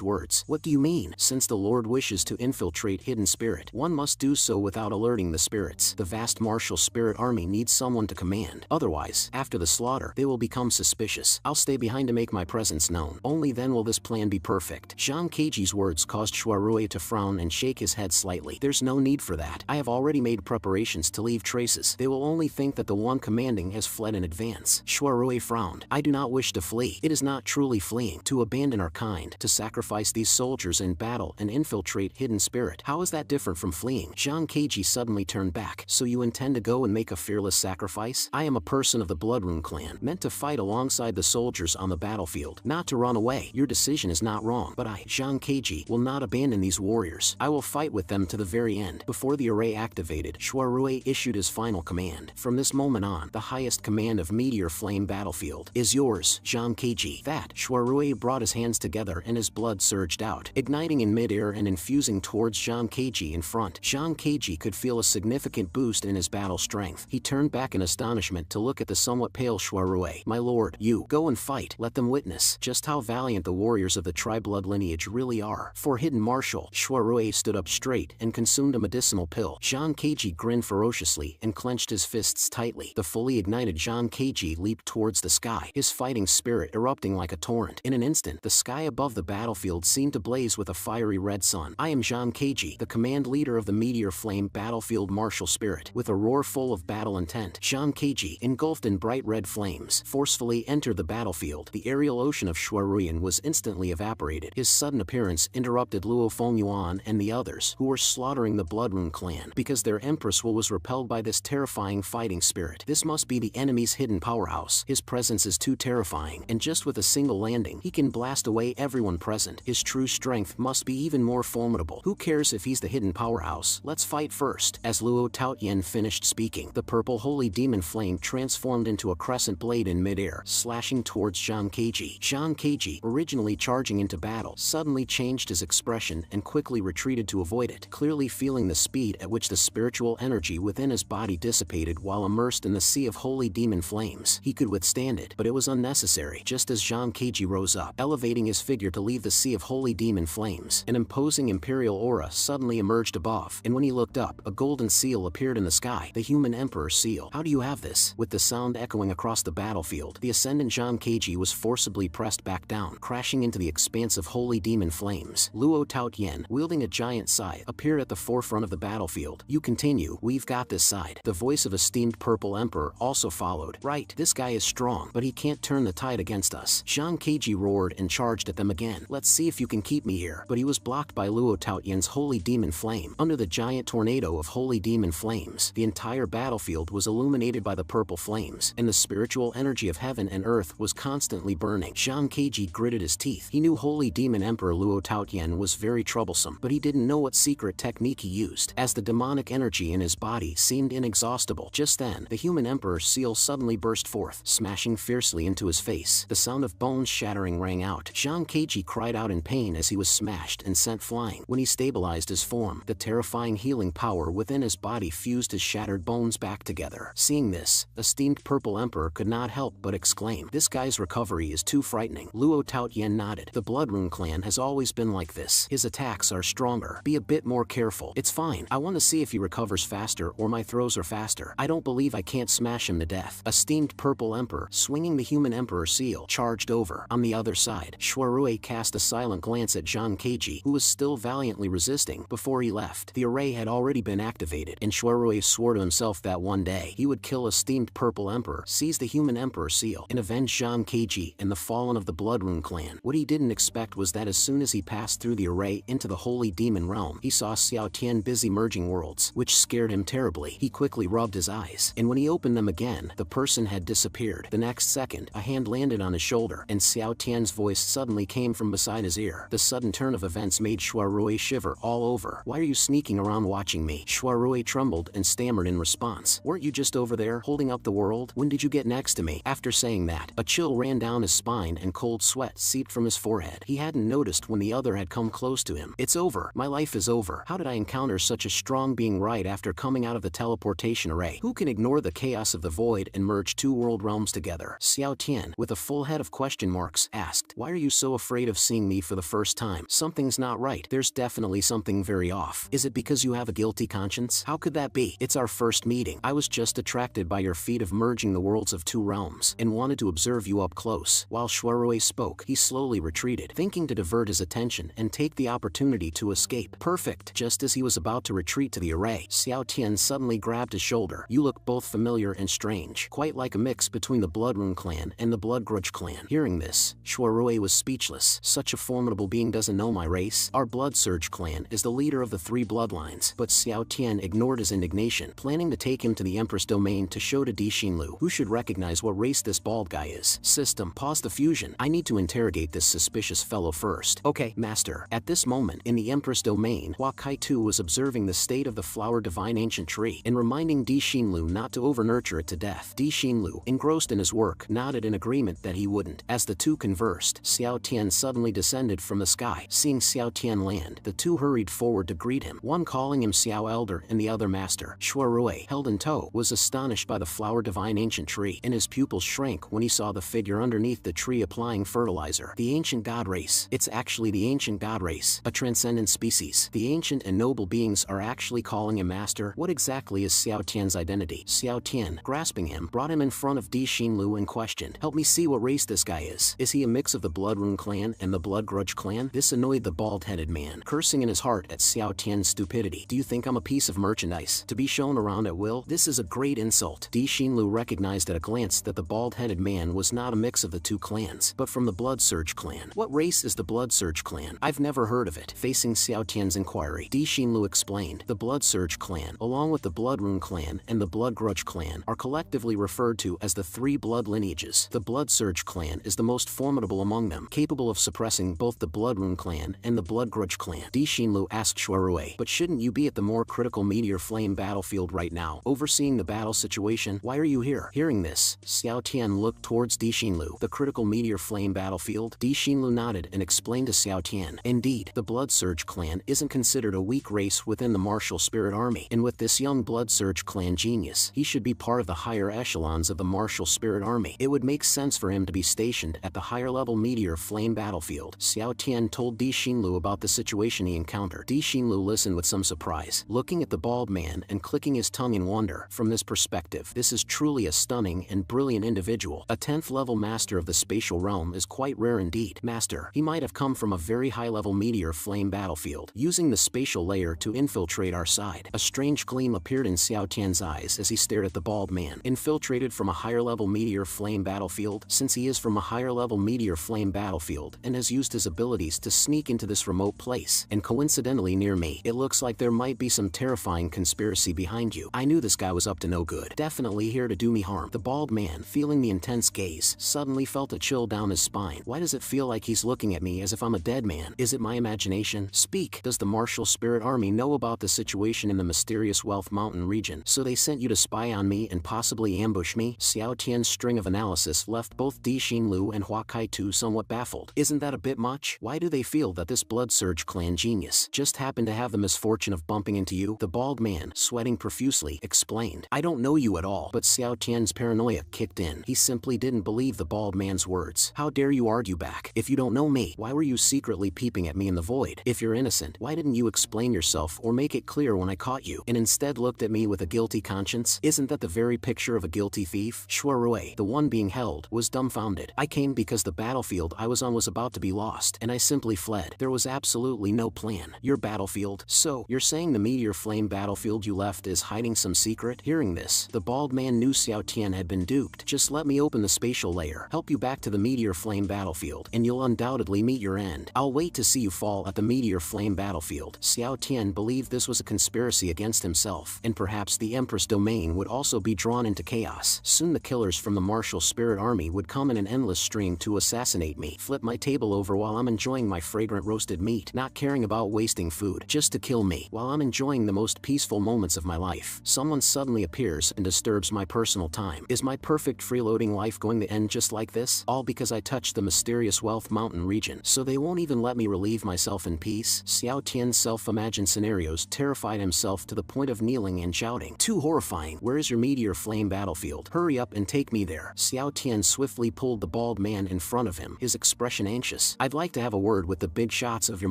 words. What do you mean? Since the Lord wishes to infiltrate hidden spirit, one must do so without alerting the spirits. The vast martial spirit army needs someone to command. Otherwise, after the slaughter, they will become suspicious. I'll stay behind to make my presence known. Only then will this plan be perfect. Zhang Keiji's words caused Shuarui to frown and shake his head slightly. There's no need for that. I have already made preparations to leave traces. They will only think that the one commanding has fled in advance. Shuarui frowned. I do not wish to flee. It is not truly fleeing. To abandon our kind, to sacrifice these soldiers in battle and infiltrate hidden spirit. How is that different from fleeing? Zhang Keiji suddenly turned back. So you intend to go and make a fearless sacrifice? I am a person of the Bloodrune clan, meant to fight alongside the soldiers on the battlefield, not to run away. Your decision is not wrong, but I, Zhang Keiji, will not abandon these warriors. I will fight with them to the very end. Before the array activated, Shuarui issued his final command. From this moment on, the highest command of Meteor Flame Battlefield is yours, Zhang Keiji. That, Shuarui brought his hands together and his blood surged out, igniting in midair and infusing towards Zhang Keiji in front. Zhang Keiji could feel a significant boost in his battle strength. He turned back in astonishment to look at the somewhat pale Shuarui. My lord, you, go and fight. Let them witness just how valiant the warriors of the Tri-Blood lineage really are. For hidden martial, Shuarui stood up straight and consumed a medicinal pill. Zhang Keiji grinned ferociously and clenched his fists tightly. The fully ignited Zhang Keiji leaped towards the sky, his fighting spirit erupting like a torrent. In an instant, the sky above the battlefield seemed to blaze with a fiery red sun. I am Zhang Keiji, the command leader of the Meteor Flame Battlefield Martial Spirit. With a roar full of battle intent, Zhang Keiji, engulfed in bright red flames, forcefully entered the battlefield. The aerial ocean of Shuaruyan was instantly evaporated. His sudden appearance interrupted Luo Fengyuan and the others, who were slaughtering the Bloodrune clan, because their Empress was repelled by this terrifying fighting spirit. This must be the enemy's hidden powerhouse. His presence is too terrifying, and just with a single landing, he can blast away everyone present. His true strength must be even more formidable. Who cares if he's the hidden powerhouse? Let's fight first. As Luo Taotian finished speaking, the purple holy demon flame transformed into a crescent blade in midair, slashing towards Zhang Keiji. Zhang Keiji, originally charging into battle, suddenly changed his expression and quickly retreated to avoid it, clearly feeling the speed at which the spiritual energy within his body dissipated while immersed in the sea of holy demon flames. He could withstand it, but it was unnecessary. Just as Zhang Keiji rose up, elevating his figure to leave the sea of holy demon flames, an imposing imperial aura suddenly emerged above, and when he looked up, a golden seal appeared in the sky, the human emperor seal. How do you have this? With the sound echoing across the battlefield, the ascendant Zhang Keiji was forcibly pressed back down, crashing into the expanse of holy demon flames. Luo Taotian, wielding a giant scythe, appeared at the forefront of the battlefield. You continue, we've got this side. The voice of esteemed purple emperor also followed. Right, this guy is strong, but he can't turn the tide against us. Zhang Keiji roared and charged at them again. Let's see if you can keep me here. But he was blocked by Luo Taotian's holy demon flame. Under the giant tornado of holy demon flames, the entire battlefield was illuminated by the purple flames, and the spiritual energy of heaven and earth was constantly burning. Zhang Keiji gritted his teeth. He knew holy demon emperor Luo Taotian was very troublesome, but he didn't know what secret technique he used, as the demonic energy in his body seemed inexhaustible. Just then, the human emperor seal suddenly burst forth, smashing fiercely into his face. The sound of bones shattering rang out. Zhang Keiji cried out in pain as he was smashed and sent flying. When he stabilized his form, the terrifying healing power within his body fused his shattered bones back together. Seeing this, esteemed purple emperor could not help but exclaim, this guy's recovery is too frightening. Luo Taotian nodded. The Bloodrune clan has always been like this. His attacks are stronger. Be a bit more careful. It's fine. I want to see if he recovers faster or my throws are faster. I don't believe I can't smash him to death. Esteemed purple emperor, swinging the human emperor seal, charged over. On the other side, Shuarui cast a silent glance at Zhang Keiji, who was still valiantly resisting. Before he left, the array had already been activated, and Shuarui swore to himself that one day he would kill esteemed purple emperor, seize the human emperor seal, and avenge Zhang Keiji and the fallen of the Bloodrune clan. What he didn't expect was that as soon as he passed through the array into the holy demon realm, he saw Xiao Tian busy merging worlds, which scared him terribly. He quickly rubbed his eyes, and when he opened them again, the person had disappeared. The next second, a hand landed on his shoulder, and Xiao Tian's voice suddenly came from beside his ear. The sudden turn of events made Shuarui shiver all over. Why are you sneaking around watching me? Shuarui trembled and stammered in response. Weren't you just over there, holding up the world? When did you get next to me? After saying that, a chill ran down his spine and cold sweat seeped from his forehead. He hadn't noticed when the other had come close to him. It's over. My life is over. How did I encounter such a strong being right after coming out of the teleportation array? Who can ignore the chaos of the void and merge two world realms together? Xiao Tian, with a full head of question marks, asked, "Why are you so afraid of seeing me for the first time? Something's not right. There's definitely something very off. Is it because you have a guilty conscience? How could that be? It's our first meeting. I was just attracted by your feat of merging the worlds of two realms, and wanted to observe you up close." While Shuarui spoke, he slowly retreated, thinking to divert his attention and take the opportunity to escape. Perfect. Just as he was about to retreat to the array, Xiao Tian suddenly grabbed his shoulder. "You look both familiar and strange, quite like a mix between the Bloodrune clan and the Bloodgrudge clan." Hearing this, Shuarui was speechless. Such a formidable being doesn't know my race. Our Blood Surge clan is the leader of the three bloodlines. But Xiao Tian ignored his indignation, planning to take him to the Empress domain to show to Di Xinlu, who should recognize what race this bald guy is. System, pause the fusion. I need to interrogate this suspicious fellow first. Okay, master. At this moment, in the Empress domain, Hua Kai-tu was observing the state of the flower divine ancient tree and reminding Di Xinlu not to over-nurture it to death. Di Xinlu, engrossed in his work, nodded in agreement that he wouldn't. As the two conversed, Xiao Tian suddenly descended from the sky. Seeing Xiao Tian land, the two hurried forward to greet him, one calling him Xiao Elder and the other Master. Shuarui, held in tow, was astonished by the flower divine ancient tree, and his pupils shrank when he saw the figure underneath the tree applying fertilizer. The ancient god race. It's actually the ancient god race, a transcendent species. The ancient and noble beings are actually calling him master. What exactly is Xiao Tian's identity? Xiao Tian, grasping him, brought him in front of Di Xinlu and questioned, "Help me see what race this guy is. Is he a mix of the Bloodrune clan and the Bloodgrudge clan?" This annoyed the bald-headed man, cursing in his heart at Xiao Tian's stupidity. "Do you think I'm a piece of merchandise to be shown around at will? This is a great insult." Di Xinlu recognized at a glance that the bald-headed man was not a mix of the two clans, but from the Blood Surge clan. "What race is the Blood Surge clan? I've never heard of it." Facing Xiao Tian's inquiry, Di Xinlu explained, "The Blood Surge clan, along with the Bloodrune clan and the Bloodgrudge clan, are collectively referred to as the three blood lineages. The Blood Surge clan is the most formidable among them, capable of suppressing both the Bloodrune clan and the Bloodgrudge clan." Di Xinlu asked Shuarui, "But shouldn't you be at the more critical meteor flame battlefield right now, overseeing the battle situation? Why are you here?" Hearing this, Xiao Tian looked towards Di Xinlu. "The critical meteor flame battlefield?" Di Xinlu nodded and explained to Xiao Tian, "Indeed, the Blood Surge clan isn't considered a weak race within the martial spirit army, and with this young Blood Surge clan genius, he should be part of the higher echelons of the martial spirit army. It would make sense for him to be stationed at the higher level meteor flame battlefield." Xiao Tian told Di Xinlu about the situation he encountered. Di Xinlu listened with some surprise, looking at the bald man and clicking his tongue in wonder. From this perspective, this is truly a stunning and brilliant individual. A 10th level master of the spatial realm is quite rare indeed. Master, he might have come from a very high level meteor flame battlefield, using the spatial layer to infiltrate our side. A strange gleam appeared in Xiao Tian's eyes as he stared at the bald man. Infiltrated from a higher level meteor flame battlefield? Since he is from a higher level meteor flame battlefield and has used his abilities to sneak into this remote place, and coincidentally near me, it looks like there might be some terrifying conspiracy behind you. I knew this guy was up to no good, definitely here to do me harm." The bald man, feeling the intense gaze, suddenly felt a chill down his spine. "Why does it feel like he's looking at me as if I'm a dead man? Is it my imagination? Speak. Does the martial spirit army know about the situation in the mysterious Wealth Mountain region, so they sent you to spy on me and possibly ambush me?" Xiao Tian's string of analysis left both Di Xinlu and Hua Kai-tu somewhat baffled. "Isn't that a bit much? Why do they feel that this Blood Surge clan genius just happened to have the misfortune of bumping into you?" The bald man, sweating profusely, explained, "I don't know you at all." But Xiao Tian's paranoia kicked in. He simply didn't believe the bald man's words. "How dare you argue back? If you don't know me, why were you secretly peeping at me in the void? If you're innocent, why didn't you explain yourself or make it clear when I caught you, and instead looked at me with a guilty conscience? Isn't that the very picture of a guilty thief?" Shuarui, the one being held, was dumbfounded. "I came because the battlefield I was on was about to be lost, and I simply fled. There was absolutely no plan." "Your battlefield? So, you're saying the meteor flame battlefield you left is hiding some secret?" Hearing this, the bald man knew Xiao Tian had been duped. "Just let me open the spatial layer, help you back to the meteor flame battlefield, and you'll undoubtedly meet your end. I'll wait to see you fall at the meteor flame battlefield." Xiao Tian believed this was a conspiracy against himself, and perhaps the Empress domain would also be drawn into chaos. Soon the killers from the martial spirit army would come in an endless stream to assassinate me, flip my table over while I'm enjoying my fragrant roasted meat, not caring about wasting food, just to kill me while I'm enjoying the most peaceful moments of my life. Someone suddenly appears and disturbs my personal time. Is my perfect freeloading life going to end just like this? All because I touched the mysterious Wealth Mountain region, so they won't even let me relieve myself in peace? Xiao Tian's self-imagined scenarios terrified himself to the point of kneeling and shouting, "Too horrifying! Where is your meteor flame battlefield? Hurry up and take me there." there. Xiao Tian swiftly pulled the bald man in front of him, his expression anxious. I'd like to have a word with the big shots of your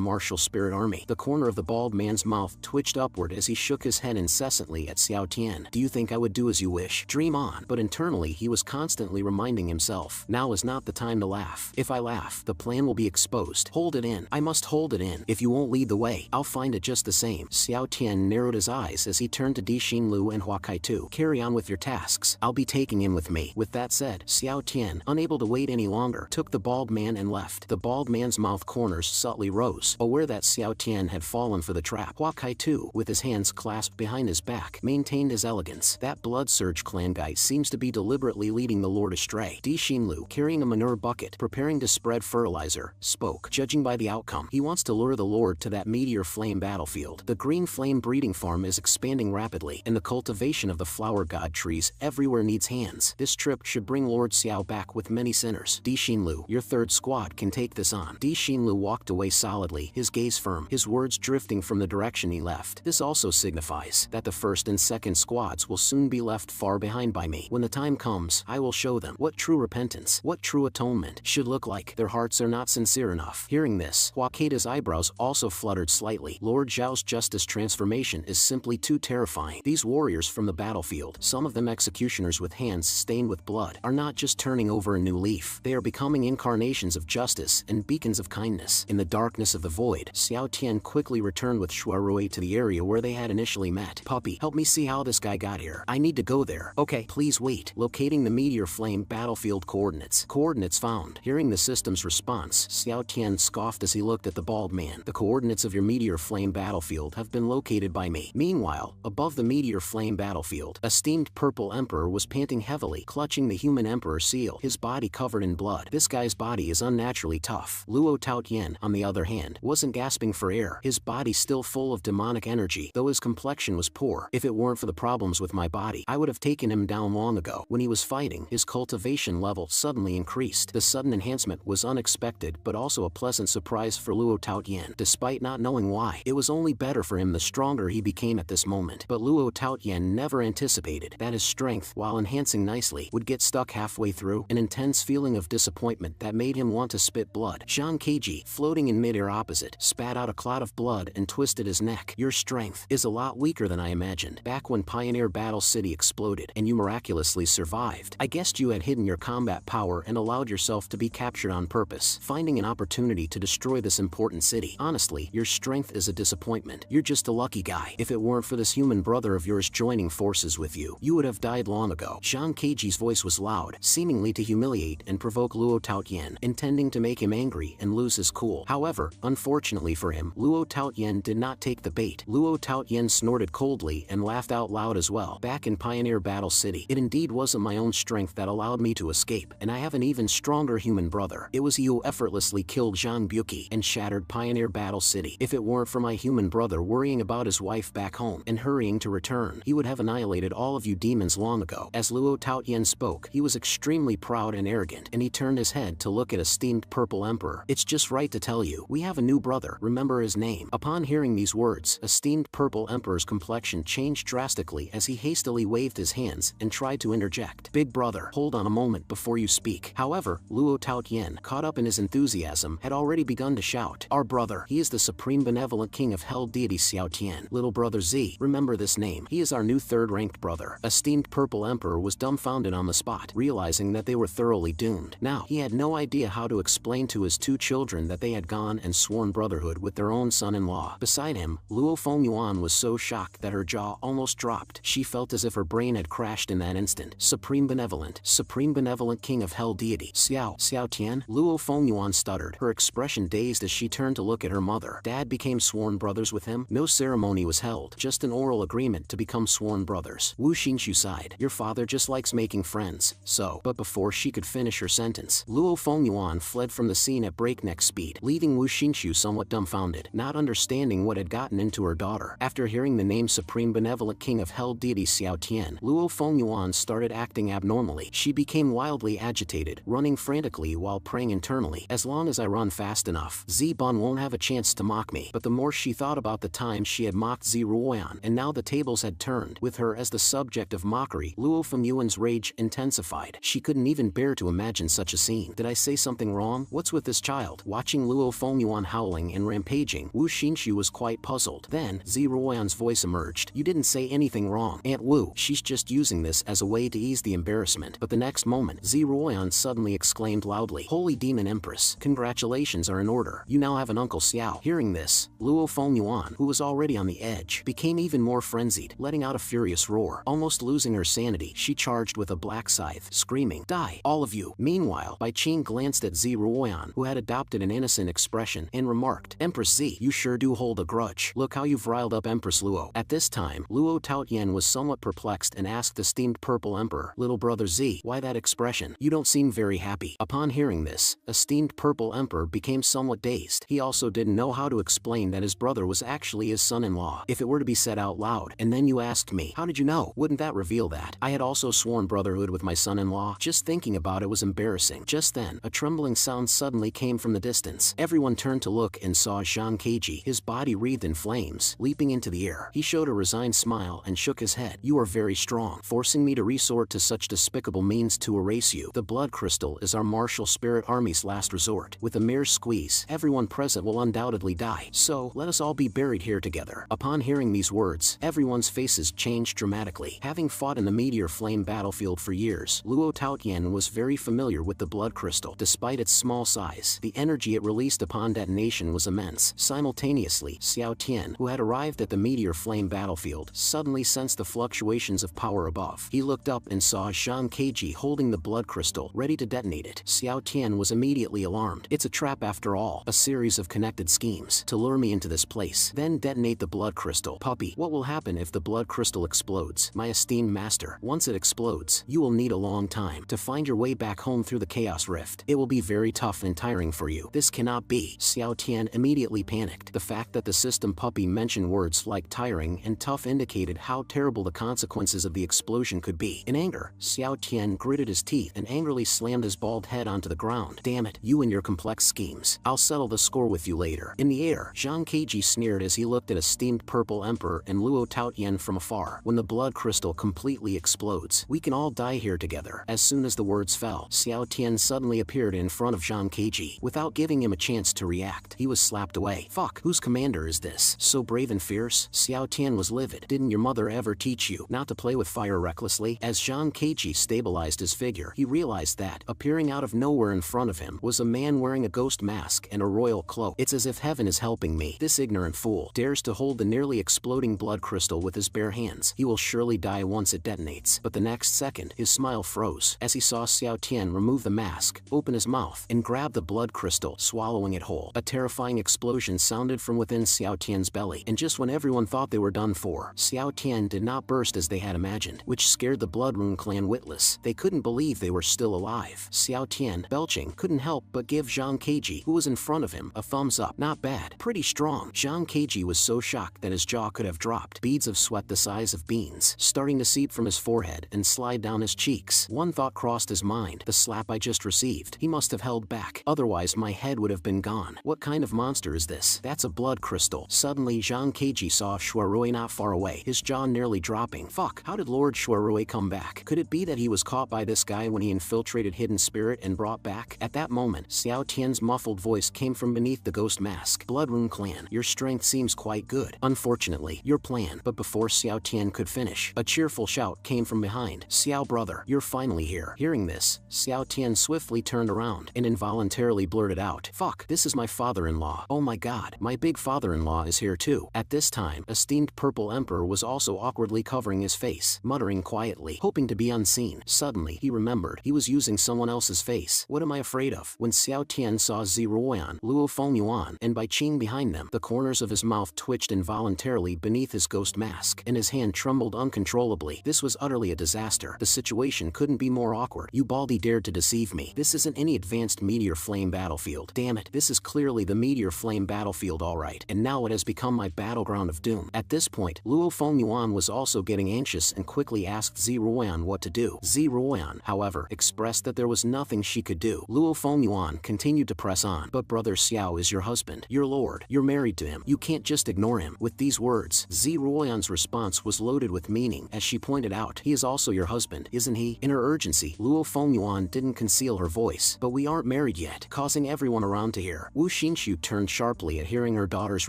martial spirit army. The corner of the bald man's mouth twitched upward as he shook his head incessantly at Xiao Tian. Do you think I would do as you wish? Dream on. But internally he was constantly reminding himself, now is not the time to laugh. If I laugh, the plan will be exposed. Hold it in. I must hold it in. If you won't lead the way, I'll find it just the same. Xiao Tian narrowed his eyes as he turned to Di Xinlu and Hua Kaitu. Carry on with your tasks. I'll be taking him with me. With that said, Xiao Tian, unable to wait any longer, took the bald man and left. The bald man's mouth corners subtly rose, aware that Xiao Tian had fallen for the trap. Hua Kaitu, with his hands clasped behind his back, maintained his elegance. That blood surge clan guy seems to be deliberately leading the lord astray. Di Xinlu, carrying a manure bucket, preparing to spread fertilizer, spoke. Judging by the outcome, he wants to lure the lord to that meteor flame battlefield. The green flame breeding farm is expanding rapidly, and the cultivation of the flower god trees everywhere needs hands. This trip should bring Lord Xiao back with many sinners. Di Xinlu, your third squad can take this on. Di Xinlu walked away solidly, his gaze firm, his words drifting from the direction he left. This also signifies that the first and second squads will soon be left far behind by me. When the time comes, I will show them what true repentance, what true atonement should look like. Their hearts are not sincere enough. Hearing this, Hua Kai's eyebrows also fluttered slightly. Lord Zhao's justice transformation is simply too terrifying. These warriors from the battlefield, some of them executioners with hands stained with blood, are not just turning over a new leaf. They are becoming incarnations of justice and beacons of kindness. In the darkness of the void, Xiao Tian quickly returned with Shuarui to the area where they had initially met. Puppy, help me see how this guy got here. I need to go there. Okay, please wait. Locating the meteor flame battlefield coordinates. Coordinates found. Hearing the system's response, Xiao Tian scoffed as he looked at the bald man. The coordinates of your meteor flame battlefield have been located by me. Meanwhile, above the meteor flame battlefield, a steamed purple emperor was panting heavily, clutching the human emperor seal, his body covered in blood. This guy's body is unnaturally tough. Luo Taotian, on the other hand, wasn't gasping for air, his body still full of demonic energy, though his complexion was poor. If it weren't for the problems with my body, I would have taken him down long ago. When he was fighting, his cultivation level suddenly increased. The sudden enhancement was unexpected but also a pleasant surprise for Luo Taotian. Despite not knowing why, it was only better for him the stronger he became at this moment. But Luo Taotian never anticipated that his strength, while enhancing nicely, would get stuck halfway through. An intense feeling of disappointment that made him want to spit blood. Zhang Keiji, floating in midair opposite, spat out a clot of blood and twisted his neck. Your strength is a lot weaker than I imagined. Back when Pioneer Battle City exploded and you miraculously survived, I guessed you had hidden your combat power and allowed yourself to be captured on purpose, finding an opportunity to destroy this important city. Honestly, your strength is a disappointment. You're just a lucky guy. If it weren't for this human brother of yours joining forces with you, you would have died long ago. Zhang Keiji's voice was loud, seemingly to humiliate and provoke Luo Taotian, intending to make him angry and lose his cool. However, unfortunately for him, Luo Taotian did not take the bait. Luo Taotian snorted coldly and laughed out loud as well. Back in Pioneer Battle City, it indeed wasn't my own strength that allowed me to escape, and I have an even stronger human brother. It was he who effortlessly killed Zhang Buki and shattered Pioneer Battle City. If it weren't for my human brother worrying about his wife back home and hurrying to return, he would have annihilated all of you demons long ago. As Luo Taotian spoke, he was extremely proud and arrogant, and he turned his head to look at a steamed purple emperor. It's just right to tell you, we have a new brother. Remember his name. Upon hearing these words, a steamed purple emperor's complexion changed drastically as he hastily waved his hands and tried to interject. Big brother, hold on a moment before you speak. However, Luo Taotian, caught up in his enthusiasm, had already begun to shout. Our brother, he is the supreme benevolent king of hell deity Xiao Tian. Little brother Z, remember this name. He is our new third-ranked brother. A steamed purple emperor was dumbfounded on the spot, realizing that they were thoroughly doomed. Now, he had no idea how to explain to his two children that they had gone and sworn brotherhood with their own son-in-law. Beside him, Luo Fengyuan was so shocked that her jaw almost dropped. She felt as if her brain had crashed in that instant. Supreme benevolent king of hell deity. Xiao Tian? Luo Fengyuan stuttered, her expression dazed as she turned to look at her mother. Dad became sworn brothers with him? No ceremony was held, just an oral agreement to become sworn brothers. Wu Xingshu sighed. Your father just likes making friends, so. But before she could finish her sentence, Luo Fengyuan fled from the scene at breakneck speed, leaving Wu Xingshu somewhat dumbfounded, not understanding what had gotten into her daughter. After hearing the name Supreme Benevolent King of Hell deity Xiao Tian, Luo Fengyuan started acting abnormally. She became wildly agitated, running frantically while praying internally. As long as I run fast enough, Zibun won't have a chance to mock me. But the more she thought about the time she had mocked Ziruoyan, and now the tables had turned, with her as the subject of mockery, Luo Fengyuan's rage intensified intensified. She couldn't even bear to imagine such a scene. Did I say something wrong? What's with this child? Watching Luo Fengyuan howling and rampaging, Wu Xinxiu was quite puzzled. Then, Ziruoyan's voice emerged. You didn't say anything wrong, Aunt Wu. She's just using this as a way to ease the embarrassment. But the next moment, Ziruoyan suddenly exclaimed loudly, Holy Demon Empress, congratulations are in order. You now have an Uncle Xiao. Hearing this, Luo Fengyuan, who was already on the edge, became even more frenzied, letting out a furious roar. Almost losing her sanity, she charged with a black scythe, screaming, Die, all of you. Meanwhile, Bai Qing glanced at Ziruoyan, who had adopted an innocent expression, and remarked, Empress Z, you sure do hold a grudge. Look how you've riled up Empress Luo. At this time, Luo Taotian was somewhat perplexed and asked esteemed Purple Emperor, Little Brother Z, why that expression? You don't seem very happy. Upon hearing this, esteemed Purple Emperor became somewhat dazed. He also didn't know how to explain that his brother was actually his son-in-law. If it were to be said out loud, and then you asked me, how did you know? Wouldn't that reveal that I had also sworn brotherhood with my son-in-law? Just thinking about it was embarrassing. Just then, a trembling sound suddenly came from the distance. Everyone turned to look and saw Zhang Keiji, his body wreathed in flames, leaping into the air. He showed a resigned smile and shook his head. You are very strong, forcing me to resort to such despicable means to erase you. The blood crystal is our martial spirit army's last resort. With a mere squeeze, everyone present will undoubtedly die. So, let us all be buried here together. Upon hearing these words, everyone's faces changed dramatically. Having fought in the meteor flame battlefield for years, Luo Taotian was very familiar with the blood crystal. Despite its small size, the energy it released upon detonation was immense. Simultaneously, Xiao Tian, who had arrived at the meteor flame battlefield, suddenly sensed the fluctuations of power above. He looked up and saw Zhang Keiji holding the blood crystal, ready to detonate it. Xiao Tian was immediately alarmed. It's a trap after all, a series of connected schemes to lure me into this place. Then detonate the blood crystal. Puppy, what will happen if the blood crystal explodes? My esteemed master, once it explodes, you will need a long time to find your way back home through the chaos rift. It will be very tough and tiring for you. This cannot be. Xiao Tian immediately panicked. The fact that the system puppy mentioned words like tiring and tough indicated how terrible the consequences of the explosion could be. In anger, Xiao Tian gritted his teeth and angrily slammed his bald head onto the ground. Damn it, you and your complex schemes. I'll settle the score with you later. In the air, Zhang Keiji sneered as he looked at esteemed Purple Emperor and Luo Taotian from afar. When the blood crystal completely explodes, we can all die here together. As soon as the words fell, Xiao Tian suddenly appeared in front of Zhang Keiji. Without giving him a chance to react, he was slapped away. Fuck, whose commander is this? So brave and fierce? Xiao Tian was livid. Didn't your mother ever teach you not to play with fire recklessly? As Zhang Keiji stabilized his figure, he realized that, appearing out of nowhere in front of him, was a man wearing a ghost mask and a royal cloak. It's as if heaven is helping me. This ignorant fool dares to hold the nearly exploding blood crystal with his bare hands. He will surely die once it detonates. But the next second, his smile froze as he saw Xiao Tian remove the mask, open his mouth, and grab the blood crystal, swallowing it whole. A terrifying explosion sounded from within Xiao Tian's belly, and just when everyone thought they were done for, Xiao Tian did not burst as they had imagined, which scared the Blood Rune clan witless. They couldn't believe they were still alive. Xiao Tian, belching, couldn't help but give Zhang Keiji, who was in front of him, a thumbs up. Not bad. Pretty strong. Zhang Keiji was so shocked that his jaw could have dropped. Beads of sweat the size of beans starting to seep from his forehead and slide down his cheeks. One thought crossed his mind. The slap I just received. He must have held back. Otherwise my head would have been gone. What kind of monster is this? That's a blood crystal. Suddenly Zhang Keiji saw Shuarui not far away, his jaw nearly dropping. Fuck, how did Lord Shuarui come back? Could it be that he was caught by this guy when he infiltrated Hidden Spirit and brought back? At that moment, Xiao Tian's muffled voice came from beneath the ghost mask. Blood Rune clan, your strength seems quite good. Unfortunately, your plan. But before Xiao Tian could finish, a cheerful shout came from behind. Xiao brother, you're finally here. Hearing this, Xiao Tian swiftly turned around and involuntarily blurted out, fuck, this is my father-in-law. Oh my god, my big father-in-law is here too. At this time, esteemed Purple Emperor was also awkwardly covering his face, muttering quietly, hoping to be unseen. Suddenly, he remembered he was using someone else's face. What am I afraid of? When Xiao Tian saw Ziruoyan, Luo Fengyuan, and Bai Qing behind them, the corners of his mouth twitched involuntarily beneath his ghost mask, and his hand trembled uncontrollably. This was utterly a disaster. The situation couldn't be more awkward. You baldy dared to deceive me. This isn't any advanced meteor flame battlefield. Damn it, this is clearly the meteor flame battlefield alright, and now it has become my battleground of doom. At this point, Luo Fengyuan was also getting anxious and quickly asked Ziruoyan what to do. Ziruoyan, however, expressed that there was nothing she could do. Luo Fengyuan continued to press on. But brother Xiao is your husband, your lord. You're married to him. You can't just ignore him. With these words, Ziruoyan's response was loaded with meaning as she pointed out, he is also your husband, isn't he? In her urgency, Luo Fengyuan didn't conceal her voice. But we aren't married yet, causing everyone around to hear. Wu Xinxiu turned sharply at hearing her daughter's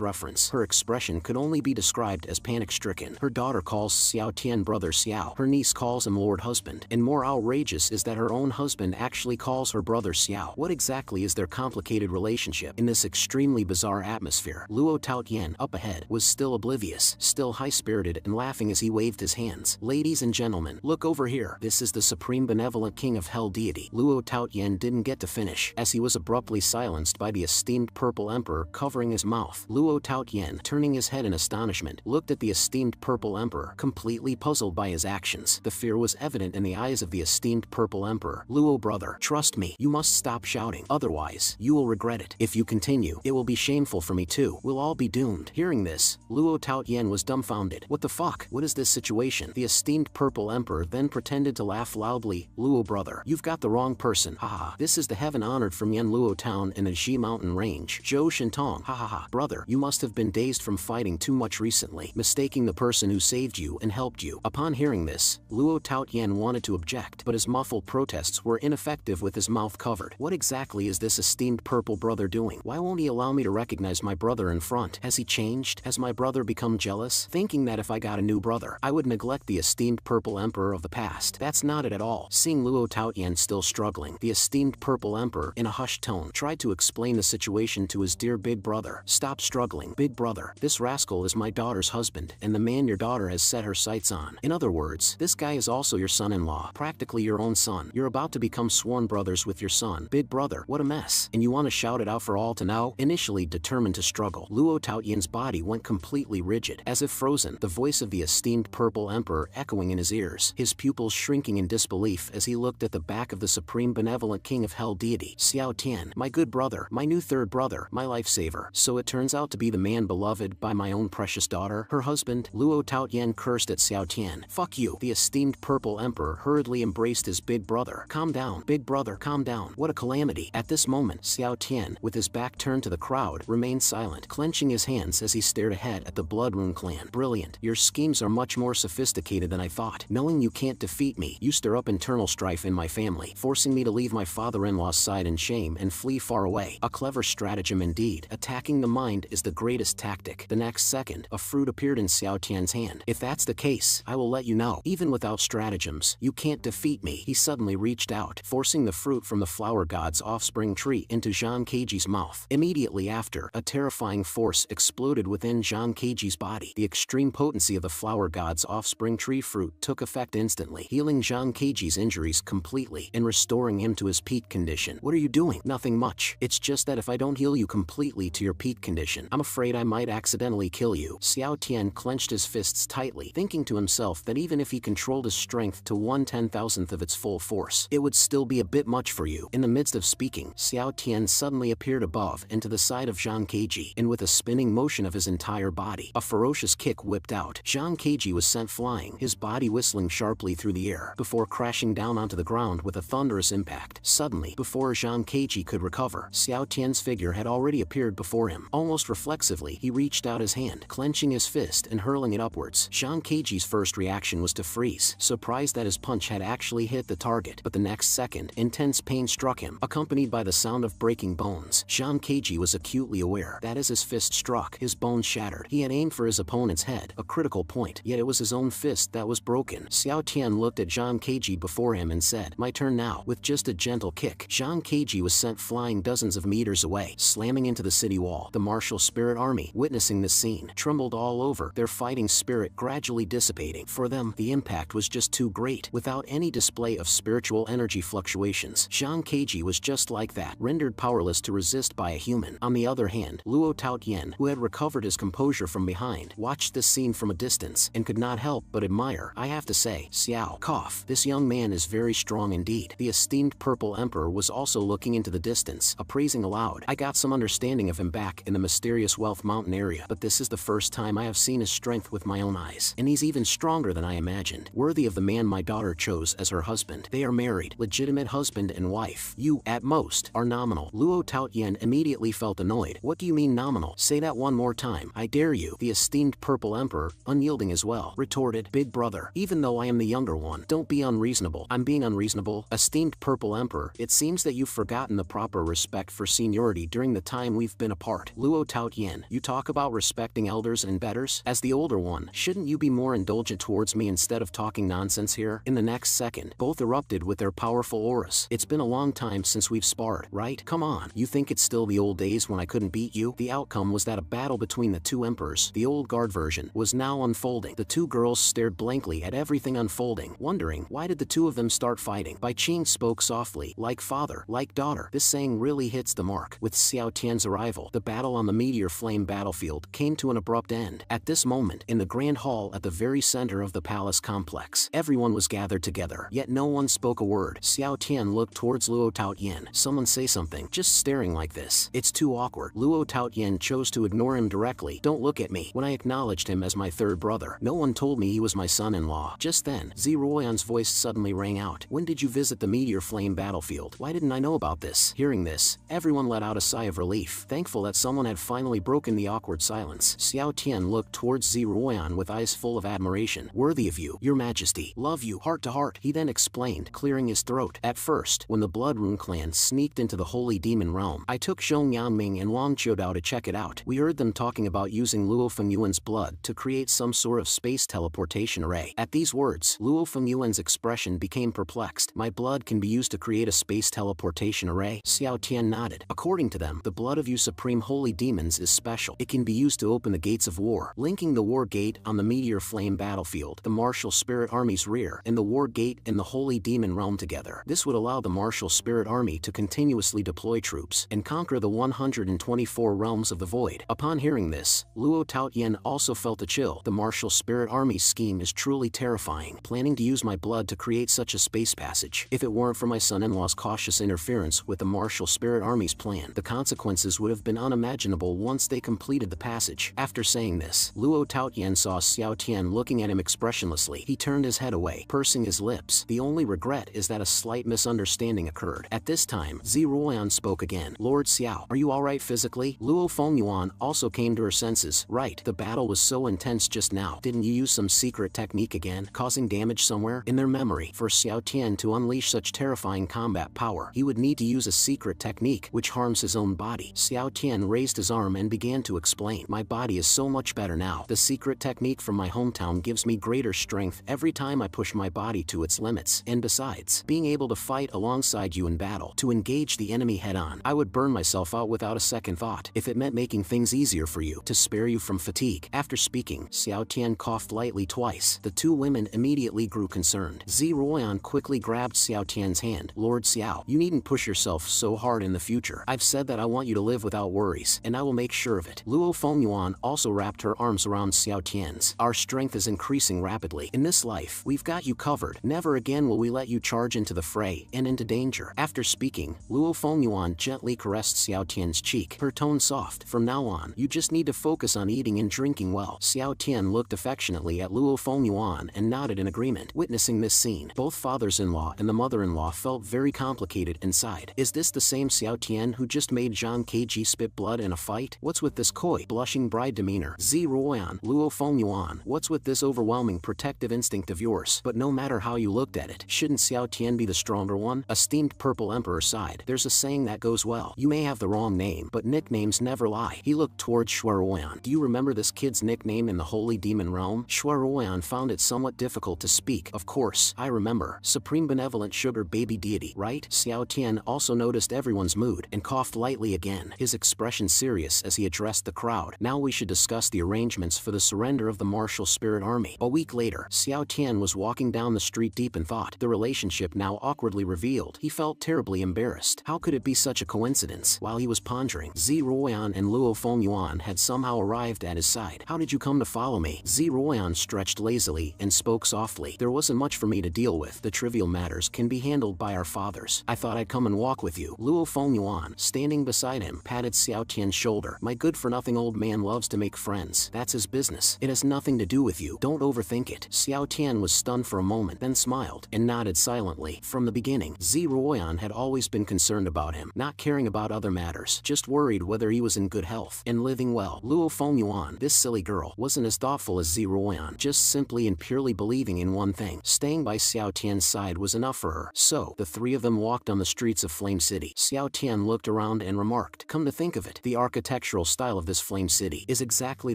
reference. Her expression could only be described as panic-stricken. Her daughter calls Xiao Tian brother Xiao. Her niece calls him Lord Husband. And more outrageous is that her own husband actually calls her brother Xiao. What exactly is their complicated relationship? In this extremely bizarre atmosphere, Luo Taotian, up ahead, was still oblivious, still high-spirited and laughing as he waved his hands. Ladies and gentlemen, look over here. This is the supreme benevolent king of hell deity. Luo Taotian didn't get to finish, as he was abruptly silenced by the esteemed purple emperor covering his mouth. Luo Taotian, turning his head in astonishment, looked at the esteemed purple emperor, completely puzzled by his actions. The fear was evident in the eyes of the esteemed purple emperor. Luo brother, trust me, you must stop shouting, otherwise, you will regret it. If you continue, it will be shameful for me too. We'll all be doomed. Hearing this, Luo Taotian was dumbfounded. What the fuck? What is this situation? The esteemed purple emperor then pretended to laugh loudly. Luo brother, you've got the wrong person. Haha. This is the heaven-honored from Yanluo town in the Xi mountain range. Zhou Shintong. Hahaha. Brother, you must have been dazed from fighting too much recently, mistaking the person who saved you and helped you. Upon hearing this, Luo Taotian wanted to object, but his muffled protests were ineffective with his mouth covered. What exactly is this esteemed purple brother doing? Why won't he allow me to recognize my brother in front? Has he changed? Has my brother become jealous? Thinking that if I got a new brother, I would neglect the esteemed purple emperor of the past. That's not it at all. Seeing Luo Taotian still struggling, the esteemed purple emperor, in a hushed tone, tried to explain the situation to his dear big brother. Stop struggling, big brother. This rascal is my daughter's husband, and the man your daughter has set her sights on. In other words, this guy is also your son-in-law, practically your own son. You're about to become sworn brothers with your son. Big brother, what a mess. And you want to shout it out for all to know? Initially determined to struggle, Luo Taotian's body went completely rigid, as if frozen, the voice of the esteemed purple emperor echoing in his ears, his pupils shrinking in disbelief as he looked at the back of the supreme benevolent king of hell deity. Xiao Tian, my good brother, my new third brother, my lifesaver. So it turns out to be the man beloved by my own precious daughter, her husband? Luo Taotian cursed at Xiao Tian. Fuck you. The esteemed purple emperor hurriedly embraced his big brother. Calm down, big brother, calm down. What a calamity. At this moment, Xiao Tian, with his back turned to the crowd, remained silent, clenching his hands as he stared ahead at the Blood Rune clan. Brilliant. Your schemes are much more sophisticated than I thought. Knowing you can't defeat me, you stir up internal strife in my family, forcing me to leave my father-in-law's side in shame and flee far away. A clever stratagem indeed. Attacking the mind is the greatest tactic. The next second, a fruit appeared in Xiao Tian's hand. If that's the case, I will let you know. Even without stratagems, you can't defeat me. He suddenly reached out, forcing the fruit from the flower god's offspring tree into Zhang Keiji's mouth. Immediately after, a terrifying force exploded within Zhang Keiji's body. The extreme potency of the flower god's offspring tree fruit took effect instantly, healing Zhang Keiji's injuries completely and restoring him to his peak condition. What are you doing? Nothing much. It's just that if I don't heal you completely to your peak condition, I'm afraid I might accidentally kill you. Xiao Tian clenched his fists tightly, thinking to himself that even if he controlled his strength to 1/10,000th of its full force, it would still be a bit much for you. In the midst of speaking, Xiao Tian suddenly appeared above and to the side of Zhang Keiji, and with a spinning motion of his entire body, a ferocious kick whipped out. Zhang Keiji was sent flying, his body whistling sharply through the air, before crashing down onto the ground with a thunderous impact. Suddenly, before Zhang Keiji could recover, Xiao Tian's figure had already appeared before him. Almost reflexively, he reached out his hand, clenching his fist and hurling it upwards. Zhang Keiji's first reaction was to freeze, surprised that his punch had actually hit the target. But the next second, intense pain struck him, accompanied by the sound of breaking bones. Zhang Keiji was acutely aware that as his fist struck, his bones shattered. He had aimed for his opponent's head, a critical point, yet it was his own fist that was broken. Xiao Tian looked at Zhang Keiji before him and said, "My turn now." With just a gentle kick, Zhang Keiji was sent flying dozens of meters away, slamming into the city wall. The martial spirit army, witnessing this scene, trembled all over, their fighting spirit gradually dissipating. For them, the impact was just too great. Without any display of spiritual energy fluctuations, Zhang Keiji was just like that, rendered powerless to resist by a human. On the other hand, Luo Taotian, who had recovered his composure from behind, watched this scene from a distance and could not help but admire. I have to say, Xiao, cough, this young man is very strong indeed. The esteemed purple emperor was also looking into the distance, appraising aloud. I got some understanding of him back in the mysterious Wealth Mountain area, but this is the first time I have seen his strength with my own eyes, and he's even stronger than I imagined. Worthy of the man my daughter chose as her husband. They are married, legitimate husband and wife. You, at most, are nominal. Luo Taotian immediately felt annoyed. What do you mean nominal? Say that one more time. I dare you. The esteemed purple emperor, unyielding as well, retorted, "Big brother, even though I am the younger one, don't Don't be unreasonable. I'm being unreasonable. Esteemed Purple Emperor, it seems that you've forgotten the proper respect for seniority during the time we've been apart. Luo Taotian, you talk about respecting elders and betters? As the older one, shouldn't you be more indulgent towards me instead of talking nonsense here? In the next second, both erupted with their powerful auras. It's been a long time since we've sparred, right? Come on, you think it's still the old days when I couldn't beat you? The outcome was that a battle between the two emperors, the old guard version, was now unfolding. The two girls stared blankly at everything unfolding, wondering why did the two of them start fighting. Bai Qing spoke softly, like father, like daughter. This saying really hits the mark. With Xiao Tian's arrival, the battle on the meteor flame battlefield came to an abrupt end. At this moment, in the grand hall at the very center of the palace complex, everyone was gathered together, yet no one spoke a word. Xiao Tian looked towards Luo Taotian. Someone say something. Just staring like this. It's too awkward. Luo Taotian chose to ignore him directly. Don't look at me. When I acknowledged him as my third brother, no one told me he was my son-in-law. Just then, Ziruoyan's voice suddenly rang out. When did you visit the meteor flame battlefield? Why didn't I know about this? Hearing this, everyone let out a sigh of relief, thankful that someone had finally broken the awkward silence. Xiao Tian looked towards Ziruoyan with eyes full of admiration. Worthy of you, your majesty. Love you, heart to heart, he then explained, clearing his throat. At first, when the Blood Rune clan sneaked into the Holy Demon Realm, I took Zhong Yanming and Wang Qiudao to check it out. We heard them talking about using Luo Fengyuan's blood to create some sort of space teleportation array. At these words, Luo Fengyuan's expression became perplexed. My blood can be used to create a space teleportation array? Xiao Tian nodded. According to them, the blood of you supreme holy demons is special. It can be used to open the gates of war, linking the war gate on the meteor flame battlefield, the martial spirit army's rear, and the war gate in the holy demon realm together. This would allow the martial spirit army to continuously deploy troops and conquer the 124 realms of the void. Upon hearing this, Luo Taotian also felt a chill. The martial spirit army's scheme is truly terrifying. Planning to use my blood to create such a space passage. If it weren't for my son-in-law's cautious interference with the martial spirit army's plan, the consequences would have been unimaginable once they completed the passage. After saying this, Luo Taotian saw Xiao Tian looking at him expressionlessly. He turned his head away, pursing his lips. The only regret is that a slight misunderstanding occurred. At this time, Ziruoyan spoke again. Lord Xiao, are you alright physically? Luo Fengyuan also came to her senses. Right, the battle was so intense just now. Didn't you use some secret technique again, causing damage somewhere? In their memory, for Xiao Tian to unleash such terrifying combat power, he would need to use a secret technique which harms his own body. Xiao Tian raised his arm and began to explain. My body is so much better now. The secret technique from my hometown gives me greater strength every time I push my body to its limits. And besides, being able to fight alongside you in battle, to engage the enemy head-on, I would burn myself out without a second thought, if it meant making things easier for you, to spare you from fatigue. After speaking, Xiao Tian coughed lightly twice. The two women immediately grew concerned. Ziruoyan quickly grabbed Xiao Tian's hand. Lord Xiao, you needn't push yourself so hard in the future. I've said that I want you to live without worries, and I will make sure of it. Luo Fengyuan also wrapped her arms around Xiao Tian's. Our strength is increasing rapidly. In this life, we've got you covered. Never again will we let you charge into the fray and into danger. After speaking, Luo Fengyuan gently caressed Xiao Tian's cheek, her tone soft. From now on, you just need to focus on eating and drinking well. Xiao Tian looked affectionately at Luo Fengyuan and nodded in agreement. Witnessing this scene, both fathers-in-law and the mother-in-law felt very complicated inside. Is this the same Xiao Tian who just made Zhang Keiji spit blood in a fight? What's with this coy, blushing bride demeanor? Ziruoyan, Luo Fengyuan, what's with this overwhelming protective instinct of yours? But no matter how you looked at it, shouldn't Xiao Tian be the stronger one? Esteemed Purple Emperor sighed. There's a saying that goes well. You may have the wrong name, but nicknames never lie. He looked towards Shuaruoyan. Do you remember this kid's nickname in the Holy Demon Realm? Shuaruoyan found it somewhat difficult to speak. Of course, I remember. Supreme Benevolent Sugar Baby Deity, right? Xiao Tian also noticed everyone's mood and coughed lightly again, his expression serious as he addressed the crowd. Now we should discuss the arrangements for the surrender of the martial spirit army. A week later, Xiao Tian was walking down the street deep in thought. The relationship now awkwardly revealed. He felt terribly embarrassed. How could it be such a coincidence? While he was pondering, Ziruoyan and Luo Fengyuan had somehow arrived at his side. How did you come to follow me? Ziruoyan stretched lazily and spoke softly. There wasn't much for me to deal with. The trivial matters can be handled by our fathers. I thought I'd come and walk with you. Luo Fengyuan, standing beside him, patted Xiao Tian's shoulder. My good-for-nothing old man loves to make friends. That's his business. It has nothing to do with you. Don't overthink it. Xiao Tian was stunned for a moment, then smiled and nodded silently. From the beginning, Ziruoyan had always been concerned about him, not caring about other matters, just worried whether he was in good health and living well. Luo Fengyuan, this silly girl, wasn't as thoughtful as Ziruoyan, just simply and purely believing in one thing. anything. Staying by Xiao Tian's side was enough for her. So, the three of them walked on the streets of Flame City. Xiao Tian looked around and remarked, "Come to think of it, the architectural style of this Flame City is exactly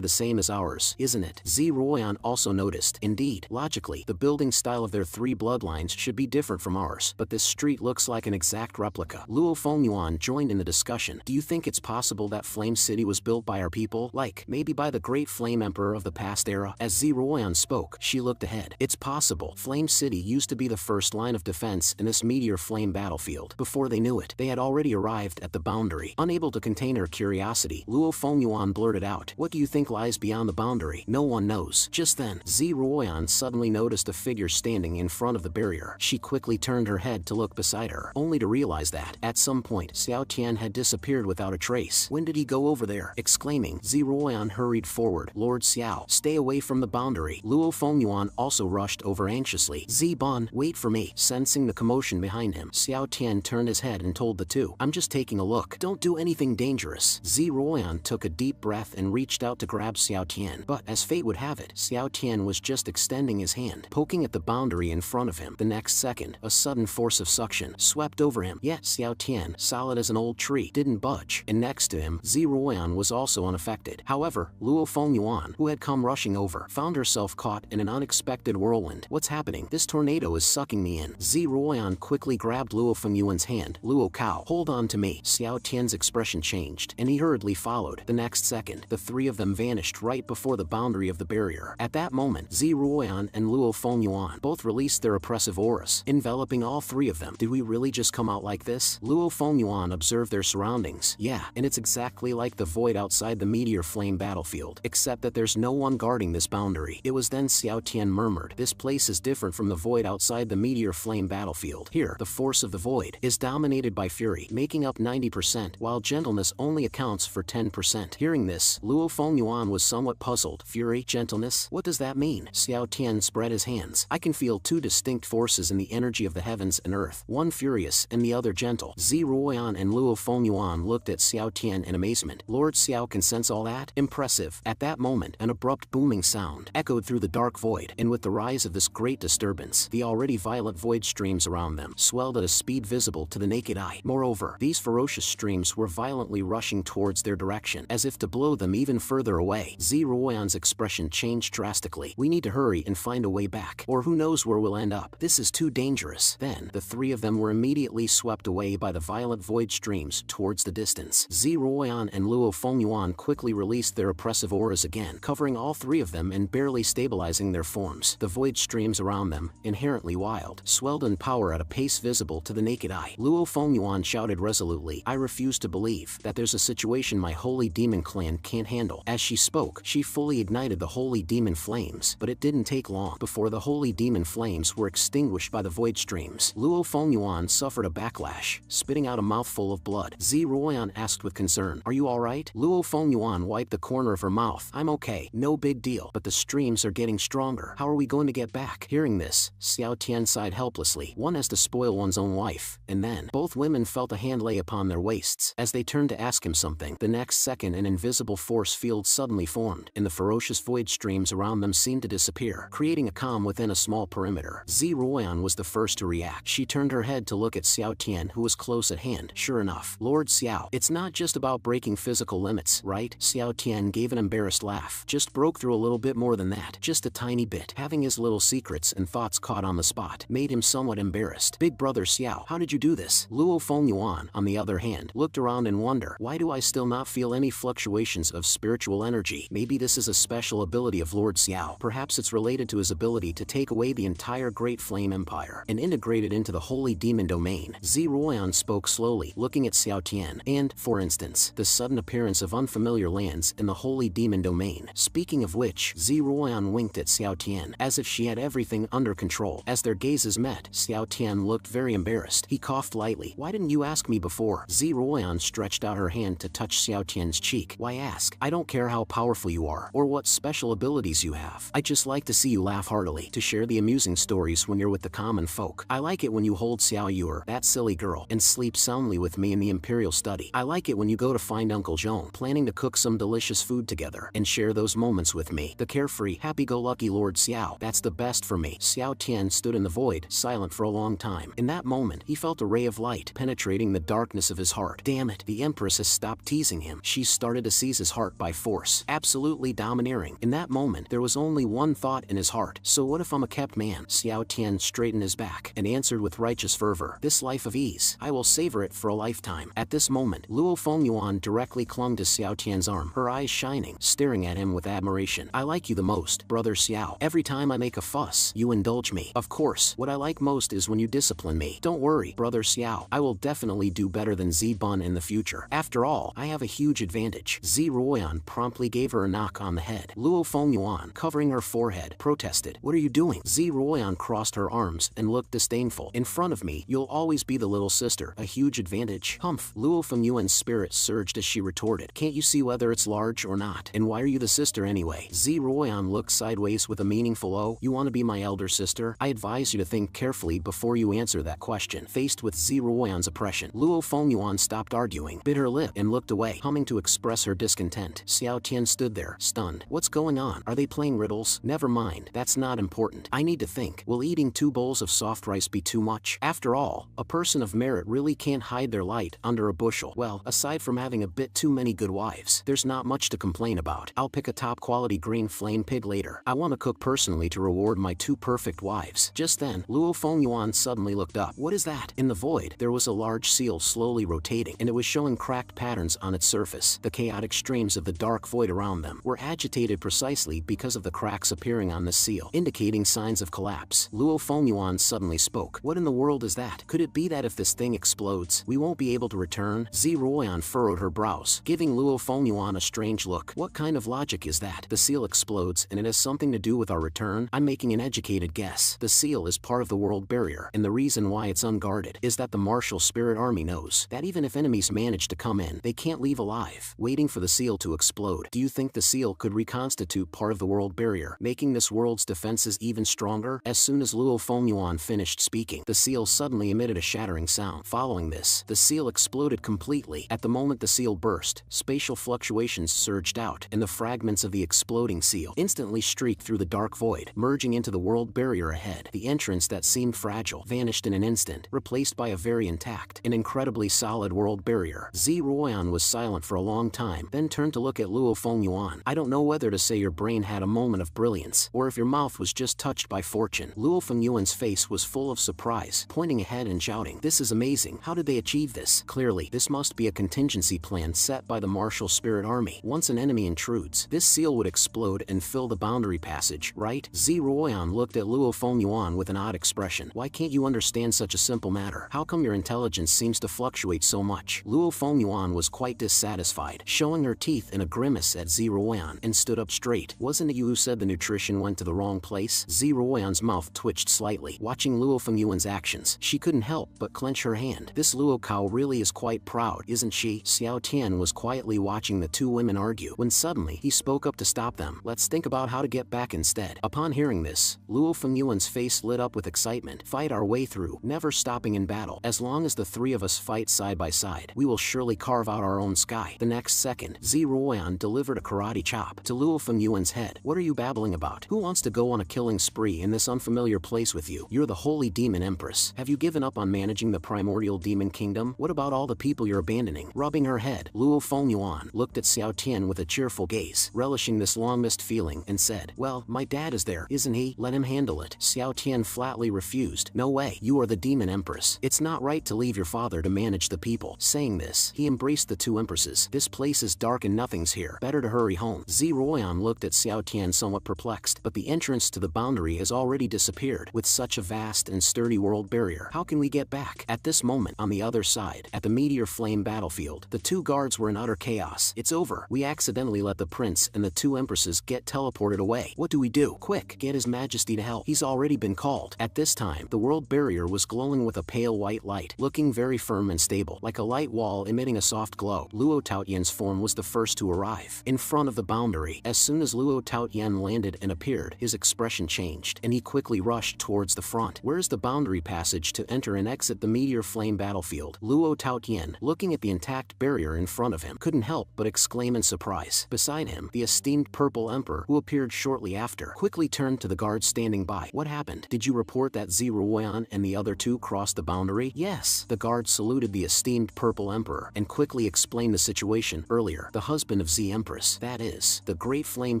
the same as ours, isn't it?" Ziruoyan also noticed. Indeed, logically, the building style of their three bloodlines should be different from ours, but this street looks like an exact replica. Luo Fengyuan joined in the discussion. "Do you think it's possible that Flame City was built by our people? Like, maybe by the great Flame Emperor of the past era?" As Ziruoyan spoke, she looked ahead. "It's possible. Flame City used to be the first line of defense in this meteor flame battlefield. Before they knew it, they had already arrived at the boundary." Unable to contain her curiosity, Luo Fengyuan blurted out, "What do you think lies beyond the boundary?" "No one knows." Just then, Ziruoyan suddenly noticed a figure standing in front of the barrier. She quickly turned her head to look beside her, only to realize that, at some point, Xiao Tian had disappeared without a trace. "When did he go over there?" Exclaiming, Ziruoyan hurried forward. "Lord Xiao, stay away from the boundary." Luo Fengyuan also rushed over anxiously. "Ziban, wait for me." Sensing the commotion behind him, Xiao Tian turned his head and told the two, "I'm just taking a look. Don't do anything dangerous." Ziruoyan took a deep breath and reached out to grab Xiao Tian, but as fate would have it, Xiao Tian was just extending his hand, poking at the boundary in front of him. The next second, a sudden force of suction swept over him. Yet Xiao Tian, solid as an old tree, didn't budge, and next to him, Ziruoyan was also unaffected. However, Luo Fengyuan, who had come rushing over, found herself caught in an unexpected whirlwind. "What's happening? This tornado is sucking me in." Ziruoyan quickly grabbed Luo Fengyuan's hand. "Luo Cao, hold on to me." Xiao Tian's expression changed, and he hurriedly followed. The next second, the three of them vanished right before the boundary of the barrier. At that moment, Ziruoyan and Luo Fengyuan both released their oppressive auras, enveloping all three of them. "Did we really just come out like this?" Luo Fengyuan observed their surroundings. "Yeah, and it's exactly like the void outside the meteor flame battlefield, except that there's no one guarding this boundary." It was then Xiao Tian murmured, "This place is different from the void outside the meteor flame battlefield. Here, the force of the void is dominated by fury, making up 90%, while gentleness only accounts for 10%. Hearing this, Luo Fengyuan was somewhat puzzled. "Fury, gentleness? What does that mean?" Xiao Tian spread his hands. "I can feel two distinct forces in the energy of the heavens and earth, one furious and the other gentle." Ziruoyan and Luo Fengyuan looked at Xiao Tian in amazement. "Lord Xiao can sense all that? Impressive." At that moment, an abrupt booming sound echoed through the dark void, and with the rise of this great disturbance, the already violent void streams around them swelled at a speed visible to the naked eye. Moreover, these ferocious streams were violently rushing towards their direction, as if to blow them even further away. Ziruoyan's expression changed drastically. "We need to hurry and find a way back, or who knows where we'll end up. This is too dangerous." Then, the three of them were immediately swept away by the violent void streams towards the distance. Ziruoyan and Luo Fengyuan quickly released their oppressive auras again, covering all three of them and barely stabilizing their forms. The void streams around them, inherently wild, swelled in power at a pace visible to the naked eye. Luo Fengyuan shouted resolutely, "I refuse to believe that there's a situation my holy demon clan can't handle." As she spoke, she fully ignited the holy demon flames, but it didn't take long before the holy demon flames were extinguished by the void streams. Luo Fengyuan suffered a backlash, spitting out a mouthful of blood. Ziruoyan asked with concern, "Are you alright?" Luo Fengyuan wiped the corner of her mouth. "I'm okay, no big deal, but the streams are getting stronger. How are we going to get back?" Hearing this, Xiao Tian sighed helplessly. One has to spoil one's own wife, and then, both women felt a hand lay upon their waists. As they turned to ask him something, the next second an invisible force field suddenly formed, and the ferocious void streams around them seemed to disappear, creating a calm within a small perimeter. Ziruoyan was the first to react. She turned her head to look at Xiao Tian, who was close at hand. "Sure enough, Lord Xiao, it's not just about breaking physical limits, right?" Xiao Tian gave an embarrassed laugh. "Just broke through a little bit more than that, just a tiny bit." Having his little secrets and thoughts caught on the spot made him somewhat embarrassed. "Big brother Xiao, how did you do this?" Luo Fengyuan, on the other hand, looked around in wonder. "Why do I still not feel any fluctuations of spiritual energy? Maybe this is a special ability of Lord Xiao. Perhaps it's related to his ability to take away the entire Great Flame Empire and integrate it into the Holy Demon Domain." Ziruoyan spoke slowly, looking at Xiao Tian. "And, for instance, the sudden appearance of unfamiliar lands in the Holy Demon Domain. Speaking of which," Ziruoyan winked at Xiao Tian, as if she had everything under control. As their gazes met, Xiao Tian looked very embarrassed. He coughed lightly. "Why didn't you ask me before?" Ziruoyan stretched out her hand to touch Xiao Tian's cheek. "Why ask? I don't care how powerful you are, or what special abilities you have. I just like to see you laugh heartily, to share the amusing stories when you're with the common folk. I like it when you hold Xiao Yuer, that silly girl, and sleep soundly with me in the Imperial Study. I like it when you go to find Uncle Zhong, planning to cook some delicious food together, and share those moments with me. The carefree, happy-go-lucky Lord Xiao, that's the best for for me. Xiao Tian stood in the void, silent for a long time. In that moment, he felt a ray of light penetrating the darkness of his heart. Damn it, the Empress has stopped teasing him. She started to seize his heart by force, absolutely domineering. In that moment, there was only one thought in his heart. So what if I'm a kept man? Xiao Tian straightened his back and answered with righteous fervor, this life of ease, I will savor it for a lifetime. At this moment, Luo Fengyuan directly clung to Xiao Tian's arm, her eyes shining, staring at him with admiration. I like you the most, brother Xiao. Every time I make a fuss, you indulge me. Of course, what I like most is when you discipline me. Don't worry, brother Xiao. I will definitely do better than Zibun in the future. After all, I have a huge advantage. Ziruoyan promptly gave her a knock on the head. Luo Fengyuan, covering her forehead, protested. What are you doing? Ziruoyan crossed her arms and looked disdainful. In front of me, you'll always be the little sister. A huge advantage. Humph. Luo Fengyuan's spirit surged as she retorted. Can't you see whether it's large or not? And why are you the sister anyway? Ziruoyan looked sideways with a meaningful "Oh, you want to be my elder sister? I advise you to think carefully before you answer that question." Faced with Ziruoyan's oppression, Luo Fengyuan stopped arguing, bit her lip, and looked away, humming to express her discontent. Xiao Tian stood there, stunned. What's going on? Are they playing riddles? Never mind, that's not important. I need to think. Will eating 2 bowls of soft rice be too much? After all, a person of merit really can't hide their light under a bushel. Well, aside from having a bit too many good wives, there's not much to complain about. I'll pick a top quality green flame pig later. I want to cook personally to reward my 2 perfect wives. Just then, Luo Fengyuan suddenly looked up. What is that? In the void, there was a large seal slowly rotating, and it was showing cracked patterns on its surface. The chaotic streams of the dark void around them were agitated precisely because of the cracks appearing on the seal, indicating signs of collapse. Luo Fengyuan suddenly spoke. What in the world is that? Could it be that if this thing explodes, we won't be able to return? Ziruoyan furrowed her brows, giving Luo Fengyuan a strange look. What kind of logic is that? The seal explodes and it has something to do with our return? I'm making an educated guess. The seal is part of the world barrier, and the reason why it's unguarded is that the martial spirit army knows that even if enemies manage to come in, they can't leave alive, waiting for the seal to explode. Do you think the seal could reconstitute part of the world barrier, making this world's defenses even stronger? As soon as Luo Fengyuan finished speaking, the seal suddenly emitted a shattering sound. Following this, the seal exploded completely. At the moment the seal burst, spatial fluctuations surged out, and the fragments of the exploding seal instantly streaked through the dark void, merging into the world barrier ahead. The entrance that seemed fragile vanished in an instant, replaced by a very intact and incredibly solid world barrier. Ziruoyan was silent for a long time, then turned to look at Luo Fengyuan. I don't know whether to say your brain had a moment of brilliance, or if your mouth was just touched by fortune. Luo Fengyuan's face was full of surprise, pointing ahead and shouting, this is amazing. How did they achieve this? Clearly, this must be a contingency plan set by the martial spirit army. Once an enemy intrudes, this seal would explode and fill the boundary passage, right? Ziruoyan looked at Luo Fengyuan with an odd expression. Why can't you understand such a simple matter? How come your intelligence seems to fluctuate so much? Luo Fengyuan was quite dissatisfied, showing her teeth in a grimace at Ziruoyan, and stood up straight. Wasn't it you who said the nutrition went to the wrong place? Ziruoyan's mouth twitched slightly. Watching Luo Fengyuan's actions, she couldn't help but clench her hand. This Luo cow really is quite proud, isn't she? Xiao Tian was quietly watching the 2 women argue, when suddenly he spoke up to stop them. Let's think about how to get back instead. Upon hearing this, Luo Fengyuan's face lit up with excitement. Fight our way through, never stopping in battle. As long as the 3 of us fight side by side, we will surely carve out our own sky. The next second, Ziruoyan delivered a karate chop to Luo Fengyuan's head. What are you babbling about? Who wants to go on a killing spree in this unfamiliar place with you? You're the holy demon Empress. Have you given up on managing the primordial demon kingdom? What about all the people you're abandoning? Rubbing her head, Luo Fengyuan looked at Xiao Tian with a cheerful gaze, relishing this long-missed feeling, and said, well, my dad is there, isn't he? Let him handle it. Xiao Tian flatly refused. No way. You are the demon Empress. It's not right to leave your father to manage the people. Saying this, he embraced the 2 empresses. This place is dark and nothing's here. Better to hurry home. Ziruoyan looked at Xiao Tian somewhat perplexed, but the entrance to the boundary has already disappeared. With such a vast and sturdy world barrier, how can we get back? At this moment, on the other side, at the meteor flame battlefield, the 2 guards were in utter chaos. It's over. We accidentally let the prince and the 2 empresses get teleported away. What do we do? Quick, get His Majesty to help. He's already been called. At this time, the world barrier was glowing with a pale white light, looking very firm and stable, like a light wall emitting a soft glow. Luo Taotian's form was the first to arrive, in front of the boundary. As soon as Luo Taotian landed and appeared, his expression changed, and he quickly rushed towards the front. Where's the boundary passage to enter and exit the meteor flame battlefield? Luo Taotian, looking at the intact barrier in front of him, couldn't help but exclaim in surprise. Beside him, the esteemed Purple Emperor, who appeared shortly after, quickly turned to the guards standing by. What happened? Did you report that Zeroyan and the other two crossed the boundary? Yes. The guard saluted the esteemed Purple Emperor and quickly explained the situation. Earlier, the husband of Z Empress, that is, the Great Flame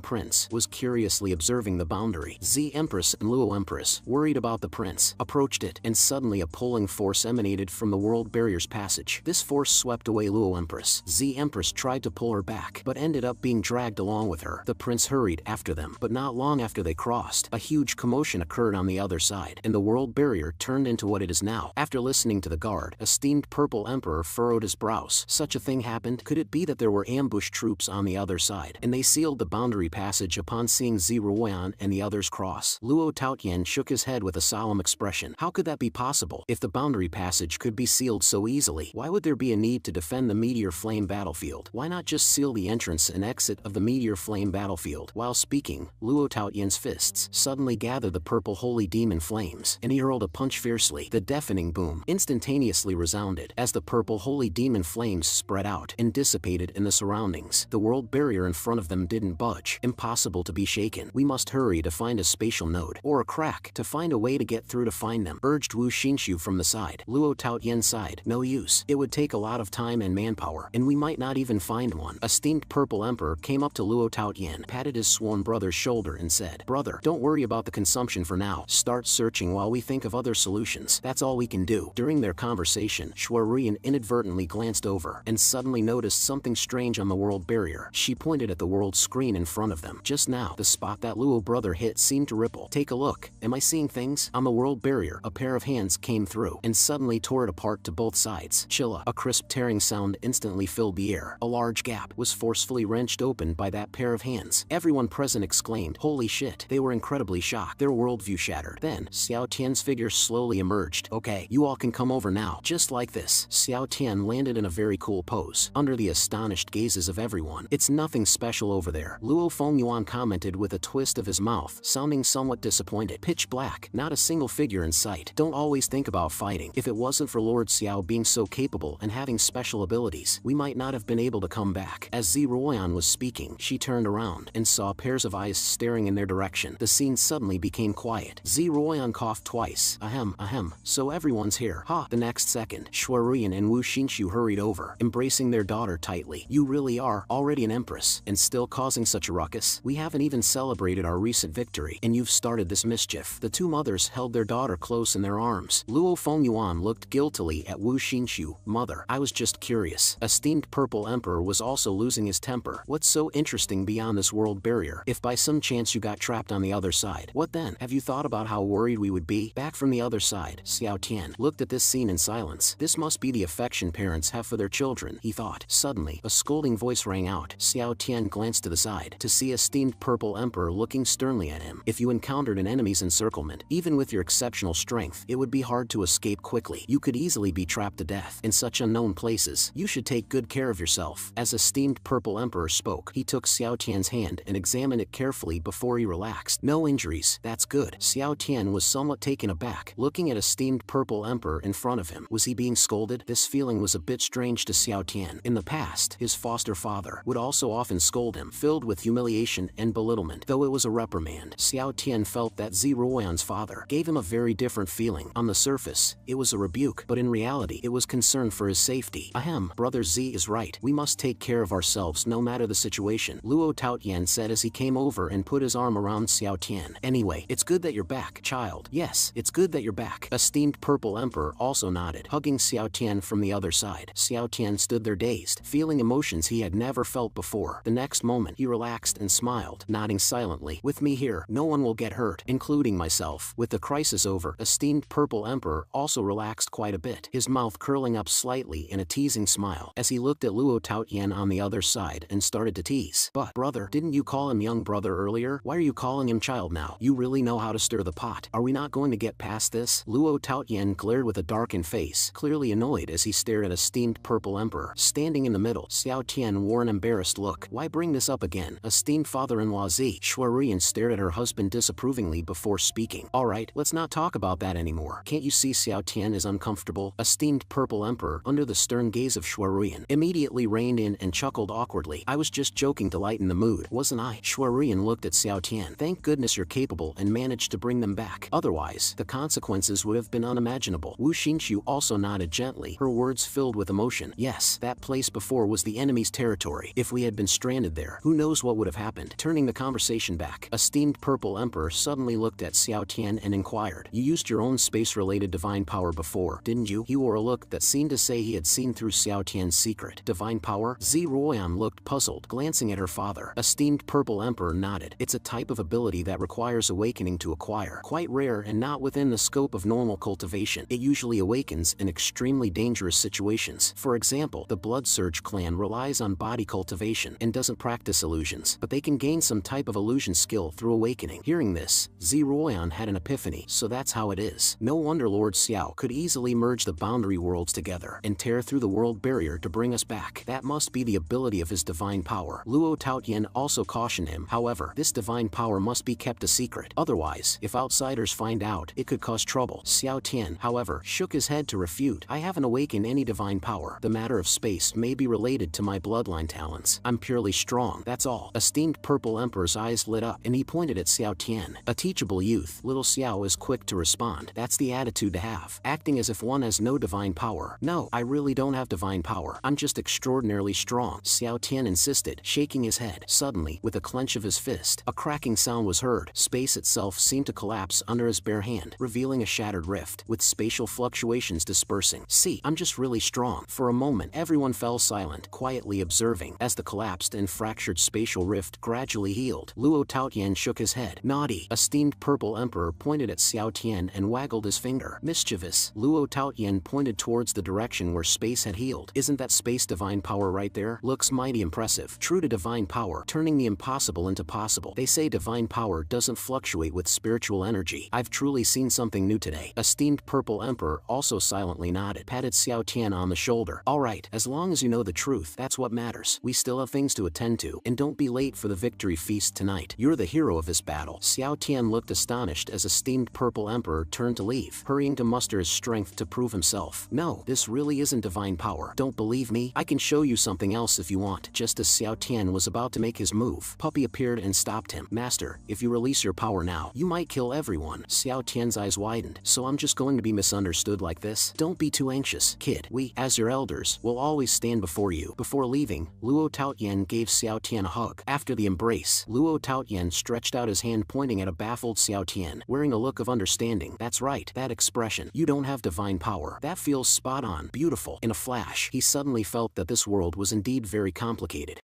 Prince, was curiously observing the boundary. Z Empress and Luo Empress, worried about the prince, approached it, and suddenly a pulling force emanated from the world barrier's passage. This force swept away Luo Empress. Z Empress tried to pull her back, but ended up being dragged along with her. The prince hurried after them, but not long after they crossed, a huge commotion occurred on the other side, and the world barrier turned into what it is now. After listening to the guard, esteemed Purple Emperor furrowed his brows. Such a thing happened? Could it be that there were ambush troops on the other side, and they sealed the boundary passage upon seeing Zeroyan and the others cross? Luo Taotian shook his head with a solemn expression. How could that be possible? If the boundary passage could be sealed so easily, why would there be a need to defend the Meteor Flame battlefield? Why not just seal the entrance and exit of the Meteor Flame battlefield? While speaking, Luo Taotian's fists suddenly gathered the purple holy demon flames, and he hurled a punch fiercely. The deafening boom instantaneously resounded as the purple holy demon flames spread out and dissipated in the surroundings. The world barrier in front of them didn't budge. Impossible to be shaken. We must hurry to find a spatial node, or a crack, to find a way to get through to find them, urged Wu Xinshu from the side. Luo Taotian sighed. No use. It would take a lot of time and manpower, and we might not even find one. Esteemed Purple Emperor came up to Luo Taotian, patted his sworn brother's shoulder and said, Brother, don't worry about the consumption for now. Start searching while we think of other solutions. That's all we can do. During their conversation, Shuarian inadvertently glanced over and suddenly noticed something strange on the world barrier. She pointed at the world screen in front of them. Just now, the spot that Luo brother hit seemed to ripple. Take a look. Am I seeing things? On the world barrier, a pair of hands came through and suddenly tore it apart to both sides. Chilla. A crisp tearing sound instantly filled the air. A large gap was forcefully wrenched open by that pair of hands. Everyone present exclaimed, Holy shit. They were incredibly shocked. Their worldview shattered. Then, Xiao Tian's figure slowly emerged. Okay, you all can come over now. Just like this. Xiao Tian landed in a very cool pose, under the astonished gazes of everyone. It's nothing special over there, Luo Fengyuan commented with a twist of his mouth, sounding somewhat disappointed. Pitch black, not a single figure in sight. Don't always think about fighting. If it wasn't for Lord Xiao being so capable and having special abilities, we might not have been able to come back. As Zeroyan was speaking, she turned around and saw pairs of eyes staring in their direction. The scene suddenly became quiet. Zeroyan coughed twice. Ahem, ahem, so everyone's here. Ha! The next second, Shuarian and Wu Xinshu hurried over, embracing their daughter tightly. You really are already an empress, and still causing such a ruckus? We haven't even celebrated our recent victory, and you've started this mischief. The two mothers held their daughter close in their arms. Luo Fengyuan looked guiltily at Wu Xinshu. Mother, I was just curious. Esteemed Purple Emperor was also losing his temper. What's so interesting beyond this world barrier? If by some chance you got trapped on the other side, what then? Have you thought about how worried we would be? Back from the other side, Xiao Tian looked at this scene in silence. This must be the affection parents have for their children, he thought. Suddenly, a scolding voice rang out. Xiao Tian glanced to the side to see esteemed Purple Emperor looking sternly at him. If you encountered an enemy's encirclement, even with your exceptional strength, it would be hard to escape quickly. You could easily be trapped to death in such unknown places. You should take good care of yourself. As esteemed Purple Emperor spoke, he took Xiao Tian's hand and examined it carefully before he relaxed. No injuries. That's good. Xiao Tian was somewhat taken aback, looking at esteemed Purple Emperor in front of him. Was he being scolded? This feeling was a bit strange to Xiao Tian. In the past, his foster father would also often scold him, filled with humiliation and belittlement. Though it was a reprimand, Xiao Tian felt that Zeroyan's father gave him a very different feeling. On the surface, it was a rebuke, but in reality, it was concern for his safety. Ahem, Brother Z is right. We must take care of ourselves no matter the situation, Luo Taotian said as he came over and put his arm around Xiao Tian. Anyway, it's good that you're back, child. Yes, it's good that you're back. Esteemed Purple Emperor also nodded, hugging Xiao Tian from the other side. Xiao Tian stood there dazed, feeling emotions he had never felt before. The next moment, he relaxed and smiled, nodding silently. With me here, no one will get hurt, including myself. With the crisis over, esteemed Purple Emperor also relaxed quite a bit, his mouth curling up slightly in a teasing smile as he looked at Luo Taotian on the other side and started to tease. But, brother, didn't you call him young brother earlier? Why are you calling him child now? You really know how to stir the pot. Are we not going to get past this? Luo Taotian glared with a darkened face, clearly annoyed as he stared at esteemed Purple Emperor. Standing in the middle, Xiao Tian wore an embarrassed look. Why bring this up again? Esteemed father-in-law Z. Shuarian stared at her husband disapprovingly before speaking. Alright, let's not talk about that anymore. Can't you see Xiao Tian is uncomfortable? Esteemed Purple Emperor, under the stern gaze of Shuarian, immediately reined in and chuckled awkwardly. I was just joking to lighten the mood, wasn't I? Shuarian looked at Xiao Tian. Thank goodness you're capable and managed to bring them back. Otherwise, the consequences would have been unimaginable. Wu Xinqiu also nodded gently, her words filled with emotion. Yes, that place before was the enemy's territory. If we had been stranded there, who knows what would have happened. Turning the conversation back, esteemed Purple Emperor suddenly looked at Xiao Tian and inquired, you used your own space-related divine power before, didn't you? He wore a look that seemed to say he had seen through Xiao Tian's secret. Divine power? Zi Ruoyan looked puzzled, glancing at her father. Esteemed Purple Emperor nodded. It's a type of ability that requires awakening to acquire. Quite rare and not within the scope of normal cultivation. It usually awakens in extremely dangerous situations. For example, the Blood Surge clan relies on body cultivation and doesn't practice illusions, but they can gain some type of illusion skill through awakening. Hearing this, Zi Ruoyan had an epiphany. So that's how it is. No wonder Lord Xiao could easily merge the boundary worlds together and tear through the world barrier to bring us back. That must be the ability of his divine power. Luo Taotian also cautioned him. However, this divine power must be kept a secret. Otherwise, if outsiders find out, it could cause trouble. Xiao Tian, however, shook his head to refute. I haven't awakened any divine power. The matter of space may be related to my bloodline talents. I'm purely strong, that's all. Esteemed Purple Emperor's eyes lit up, and he pointed at Xiao Tian. A teachable youth, little Xiao is quick to respond. That's the attitude to have. Acting as if one has no divine power. No, I really don't have divine power. I'm just extraordinarily strong, Xiao Tian insisted, shaking his head. Suddenly, with a clench of his fist, a cracking sound was heard. Space itself seemed to collapse under his bare hand, revealing a shattered rift, with spatial fluctuations dispersing. See, I'm just really strong. For a moment, everyone fell silent, quietly observing, as the collapsed and fractured spatial rift gradually healed. Luo Taotian shook his head. Naughty. Esteemed Purple Emperor pointed at Xiao Tian and waggled his finger. Mischievous. Luo Taotian pointed towards the direction where space had healed. Isn't that space divine power right there? Looks mighty impressive. True to divine power, turning the impossible into possible. They say divine power doesn't fluctuate with spiritual energy. I've truly seen something new today. Esteemed Purple Emperor also silently nodded, patted Xiao Tian on the shoulder. Alright, as long as you know the truth, that's what matters. We still have things to attend to, and don't be late for the victory feast tonight. You're the hero of this battle. Xiao Tian looked astonished as esteemed Purple Emperor turned to leave, hurrying to muster his strength to prove himself. No, this really isn't divine power. Don't believe me? I can show you something else if you want. Just as Xiao Tian was about to make his move, Puppy appeared and stopped him. Master, if you release your power now, you might kill everyone. Xiao Tian's eyes widened. So I'm just going to be misunderstood like this? Don't be too anxious, kid. We, as your elders, will always stand before you. Before leaving, Luo Taotian gave Xiao Tian a hug. After the embrace, Luo Taotian stretched out his hand pointing at a baffled Xiao Tian, wearing a look of understanding. That's right, that expression. You don't have divine power. That feels spot on. Beautiful. In a flash, he suddenly felt that this world was indeed very complicated.